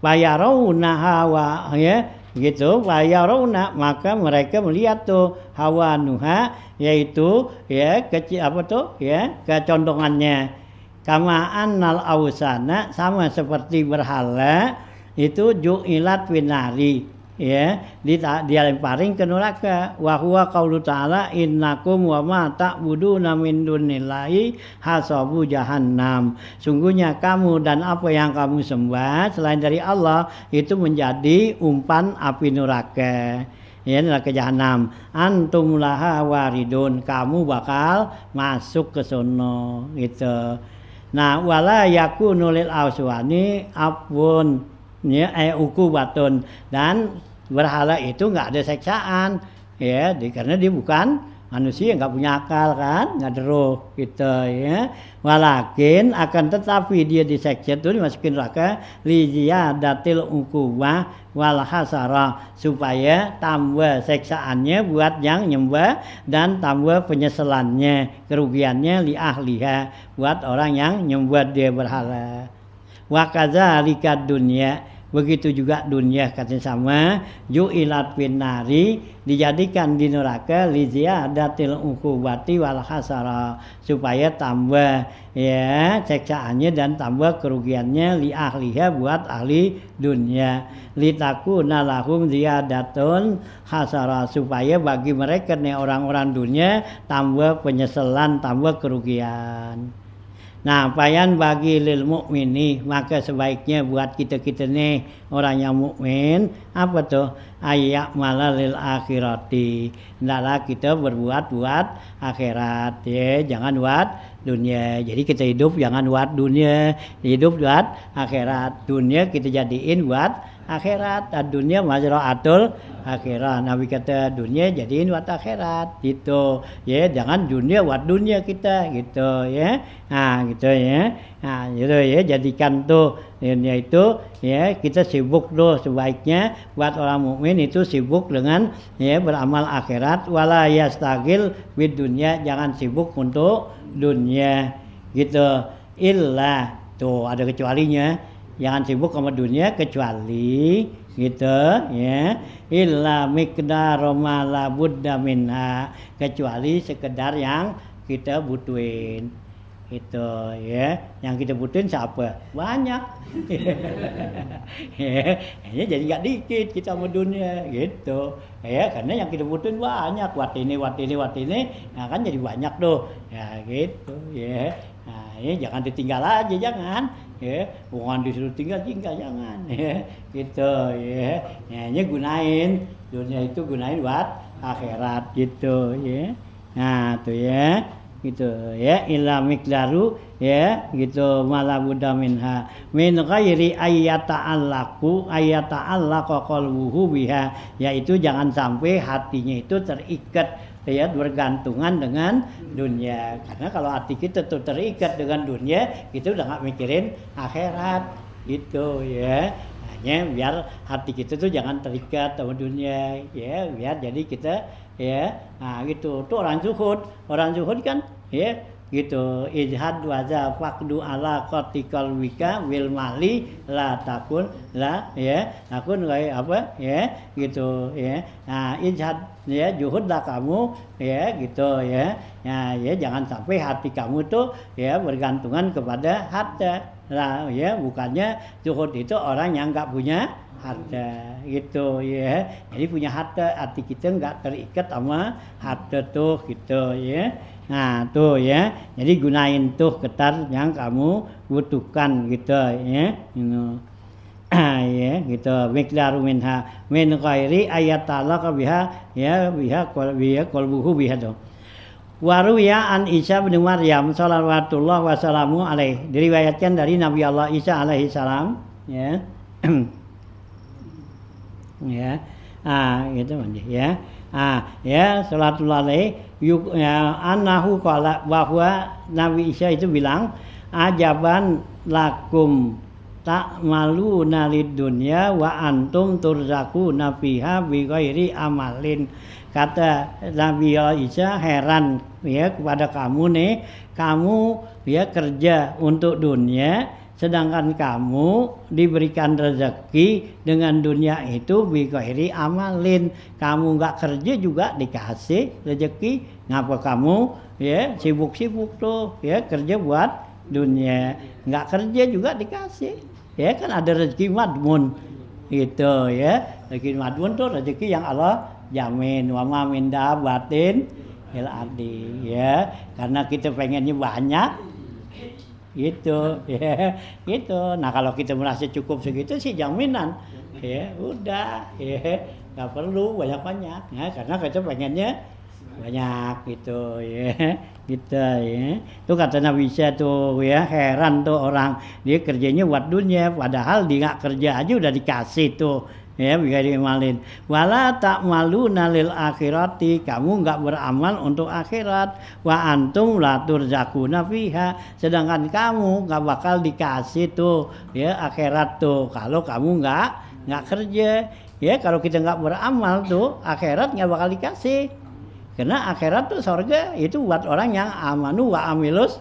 wayarawna hawa ya gitu, wayarawna, maka mereka melihat tuh hawa nuha, yaitu ya kecil apa tuh ya, kecondongannya. Kama annal ausana, sama seperti berhala itu ju'ilat finari ya, dia lemparin ke neraka. Wa huwa qaulu ta'ala innakum wa ma ta'buduna min dunillahi hasabu jahannam, sungguhnya kamu dan apa yang kamu sembah selain dari Allah itu menjadi umpan api neraka ya, neraka jahanam. Antum laha waridun, kamu bakal masuk ke sono gitu. Nah wala yakunu lil auswani afun ya ukubatun, dan berhala itu nggak ada seksaan ya, karena dia bukan manusia, nggak punya akal kan, nggak ada roh gitu ya. Walakin akan tetapi dia diseksa itu dimasukin neraka liziyadatil uqubah wal hasara, supaya tambah seksaannya buat yang nyembah dan tambah penyesalannya, kerugiannya li ahliha, buat orang yang nyembah dia berhala. Wa kadzalika dunya, begitu juga dunia katanya sama, ju'ilat finnari, dijadikan di neraka li ziyadatil uqubati wal hasara, supaya tambah ya siksaannya dan tambah kerugiannya li ahliha buat ahli dunia, litakuna lahum ziyadatun hasara, supaya bagi mereka nih orang-orang dunia tambah penyesalan, tambah kerugian. Nah, payan bagi lil mukmini, maka sebaiknya buat kita-kita nih orang yang mukmin apa tuh? Ayak malah lil akhirati. Hendaklah kita berbuat buat akhirat ya, jangan buat dunia. Jadi kita hidup jangan buat dunia, hidup buat akhirat. Dunia kita jadiin buat akhirat, dunia mazra'atul akhirat. Nabi kata dunia jadiin buat akhirat gitu ya, jangan dunia buat dunia kita gitu ya. Nah gitu ya, nah gitu ya, jadikan tuh dunia itu ya, kita sibuk tuh sebaiknya buat orang mukmin itu sibuk dengan ya beramal akhirat, wala yastagil bid dunia, jangan sibuk untuk dunia gitu. Illa tuh ada kecualinya, jangan sibuk sama dunia kecuali gitu ya, illa miqdar ma la budda minha, kecuali sekedar yang kita butuhin gitu ya. Yang kita butuhin siapa? Banyak. Ya, jadi nggak dikit kita sama dunia gitu ya, karena yang kita butuhin banyak, wat ini, nah kan jadi banyak tuh ya gitu ya. Nah, ya jangan ditinggal aja, jangan ya, bukan disuruh tinggal jangan ya gitu ya. Ini gunain dunia itu, gunain buat akhirat gitu ya. Nah tuh ya gitu ya, illa miqdaru ya gitu, malah buddha minha min ghairi ayyata'allaqa qalbuhu biha, yaitu jangan sampai hatinya itu terikat ya, bergantungan dengan dunia. Karena kalau hati kita tuh terikat dengan dunia, kita udah nggak mikirin akhirat gitu ya. Hanya biar hati kita tuh jangan terikat sama dunia ya, biar jadi kita ya, nah gitu. Tuh orang zuhud kan ya gitu, ijhad waza faqdu ala qatikal wika wil mali la takun la ya, takun kayak apa ya gitu ya. Nah ijhad ya, juhudlah kamu ya gitu ya. Nah ya, jangan sampai hati kamu tuh ya bergantungan kepada harta lah ya, bukannya zuhud itu orang yang nggak punya harta gitu ya. Jadi punya harta, hati kita nggak terikat sama harta tuh gitu ya. Nah tuh ya, jadi gunain tuh ketar yang kamu butuhkan gitu ya. Ya gitu, miqdaru minha min ghairi ayatalaqa biha ya, biha qalbuhu biha tuh. Waruya an Isa bin Maryam sallallahu wasallamu alaih, diriwayatkan dari Nabi Allah Isa alaihi salam ya. Ya, gitu ya. Ya salatul alaih ya, anahu qala, bahwa Nabi Isa itu bilang, ajaban lakum ta'maluna lid dunya wa antum turzaquna fiha bi ghairi amalin. Kata Nabi Isa, heran ya kepada kamu nih, kamu ya kerja untuk dunia, sedangkan kamu diberikan rezeki dengan dunia itu bi ghairi amalin. Kamu nggak kerja juga dikasih rezeki. Ngapa kamu ya sibuk-sibuk tuh ya kerja buat dunia, nggak kerja juga dikasih ya, kan ada rezeki madmun gitu ya. Rezeki madmun tuh rezeki yang Allah jamin, wa ma min dabatin il ardi ya, karena kita pengennya banyak gitu ya gitu. Nah kalau kita merasa cukup segitu sih jaminan ya, udah ya nggak perlu banyak-banyak ya, karena kita pengennya banyak gitu ya gitu ya. Tuh kata Nabi Isa tuh ya, heran tuh orang, dia kerjanya buat dunia, padahal dia nggak kerja aja udah dikasih tuh ya, bigari malin. Wala ta'maluna lil akhirati, kamu enggak beramal untuk akhirat. Wa antum la turzaquna fiha, sedangkan kamu enggak bakal dikasih tuh ya akhirat tuh kalau kamu enggak kerja. Ya kalau kita enggak beramal tuh akhirat enggak bakal dikasih. Karena akhirat tuh surga itu buat orang yang amanu wa amilus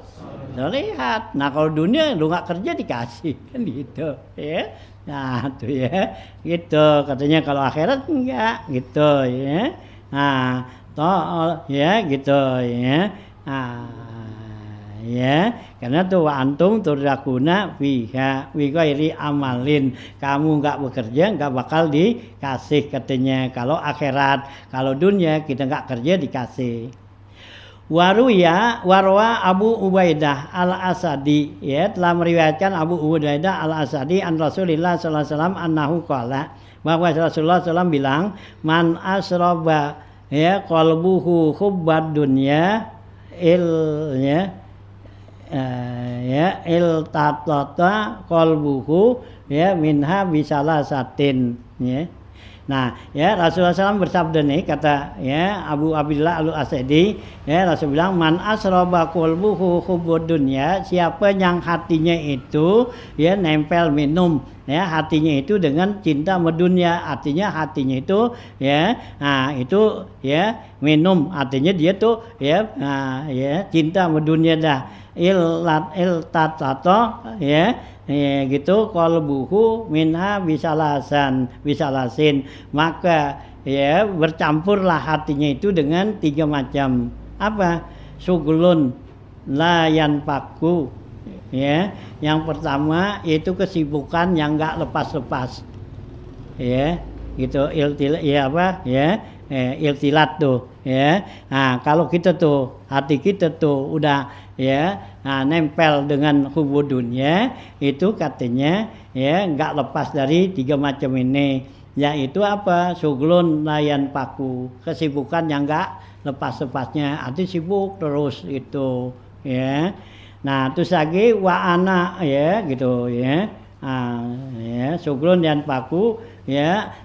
lihat. Nah kalau dunia lu nggak kerja dikasih kan gitu ya. Nah tuh ya gitu katanya, kalau akhirat enggak gitu ya. Nah toh ya gitu ya. Ya karena tuh wa antum turzakuna fiha bi ghairi amalin, kamu nggak bekerja nggak bakal dikasih katanya kalau akhirat. Kalau dunia kita nggak kerja dikasih. Warwa Abu Ubaidah al-Asadi, ya telah meriwayatkan Abu Ubaidah al-Asadi an Rasulillah sallallahu alaihi wasallam annahu qala, bahwa Rasulullah SAW bilang, man asroba ya qalbuhu hubbad dunya il tatata qalbuhu ya minha bisalah satin ya. Nah, ya Rasulullah SAW bersabda nih, kata ya Abu Abdillah al-Asadi, ya Rasul bilang, man asroba qalbuhu hubbud dunya, siapa yang hatinya itu ya nempel minum ya hatinya itu dengan cinta mendunia, artinya hatinya itu ya nah itu ya minum, artinya dia tuh ya ya cinta mendunia dah. Il tatato ya gitu qalbuhu minha bisalasin, maka ya bercampurlah hatinya itu dengan 3 macam apa, sugulun layan paku ya. Yang pertama itu kesibukan yang enggak lepas-lepas ya gitu, iltilat tuh ya. Nah kalau kita tuh hati kita tuh udah ya nempel dengan hubud dunia, itu katanya ya nggak lepas dari 3 macam ini, yaitu apa, suglun layan paku, kesibukan yang nggak lepas-lepasnya, arti sibuk terus itu ya. Nah terus lagi wa'ana ya gitu ya. Ya suglun dan paku ya,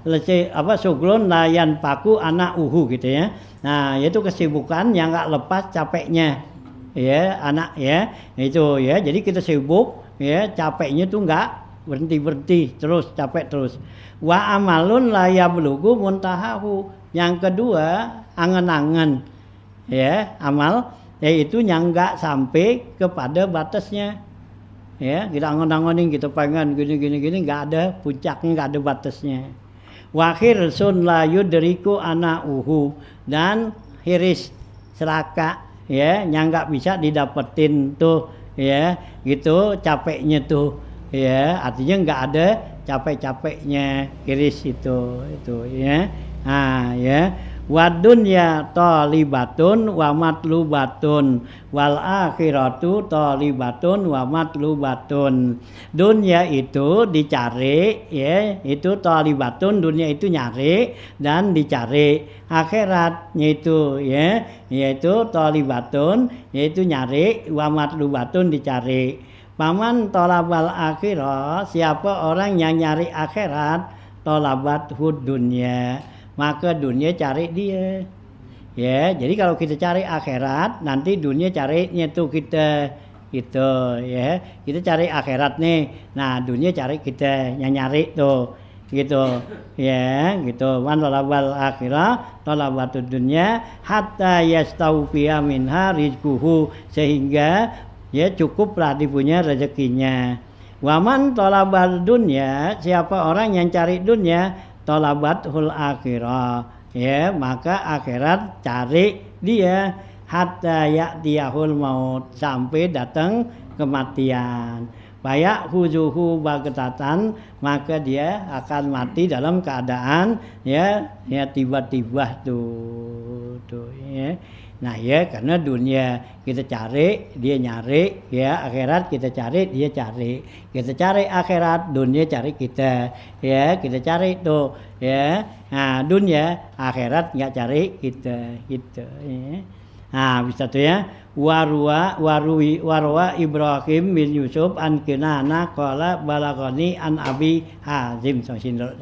suglun layan paku anak uhu gitu ya. Nah itu kesibukan yang nggak lepas capeknya ya anak ya itu ya. Jadi kita sibuk ya, capeknya tuh nggak berhenti terus, capek terus. Wa amalun layablugu muntahahu, yang kedua angan-angan ya, amal yaitu yang nggak sampai kepada batasnya ya. Kita angon-angonin, kita pengen gini nggak ada puncaknya, nggak ada batasnya. Wakhir sun la yudriku ana uhu, dan hiris seraka ya yang nggak bisa didapetin tuh ya gitu capeknya tuh ya, artinya nggak ada capek-capeknya hiris itu ya. Nah ya wadunya talibatun wa matlubatun wal akhiratu talibatun wa matlubatun. Dunia itu dicari ya, itu talibatun, dunia itu nyari dan dicari. Akhiratnya itu ya yaitu talibatun, yaitu nyari, wa matlubatun dicari. Paman tolabal akhirah, siapa orang yang nyari akhirat, tolabat hud dunia, maka dunia cari dia ya. Jadi kalau kita cari akhirat, nanti dunia carinya tuh kita gitu ya. Kita cari akhirat nih, nah dunia cari kita yang nyari tuh gitu ya gitu. Man talabal akhirah talabatud dunya hatta yastawfiya minha rizquhu, sehingga ya cukuplah dipunya rezekinya. Waman talabal dunya, siapa orang yang cari dunia, talabatul akhirah ya, maka akhirat cari dia. Hatta ya'tiyahul maut, sampai datang kematian. Bayak huzuhu bagtatan, maka dia akan mati dalam keadaan ya tiba-tiba tuh ya. Nah ya karena dunia kita cari, dia nyari ya, akhirat kita cari, dia cari. Kita cari akhirat, dunia cari kita ya, kita cari tuh ya. Nah dunia, akhirat nggak cari kita gitu ya. Nah bisa tuh ya. Warwa Ibrahim bin Yusuf an Kinana qala balagani an Abi Hazim sosindro.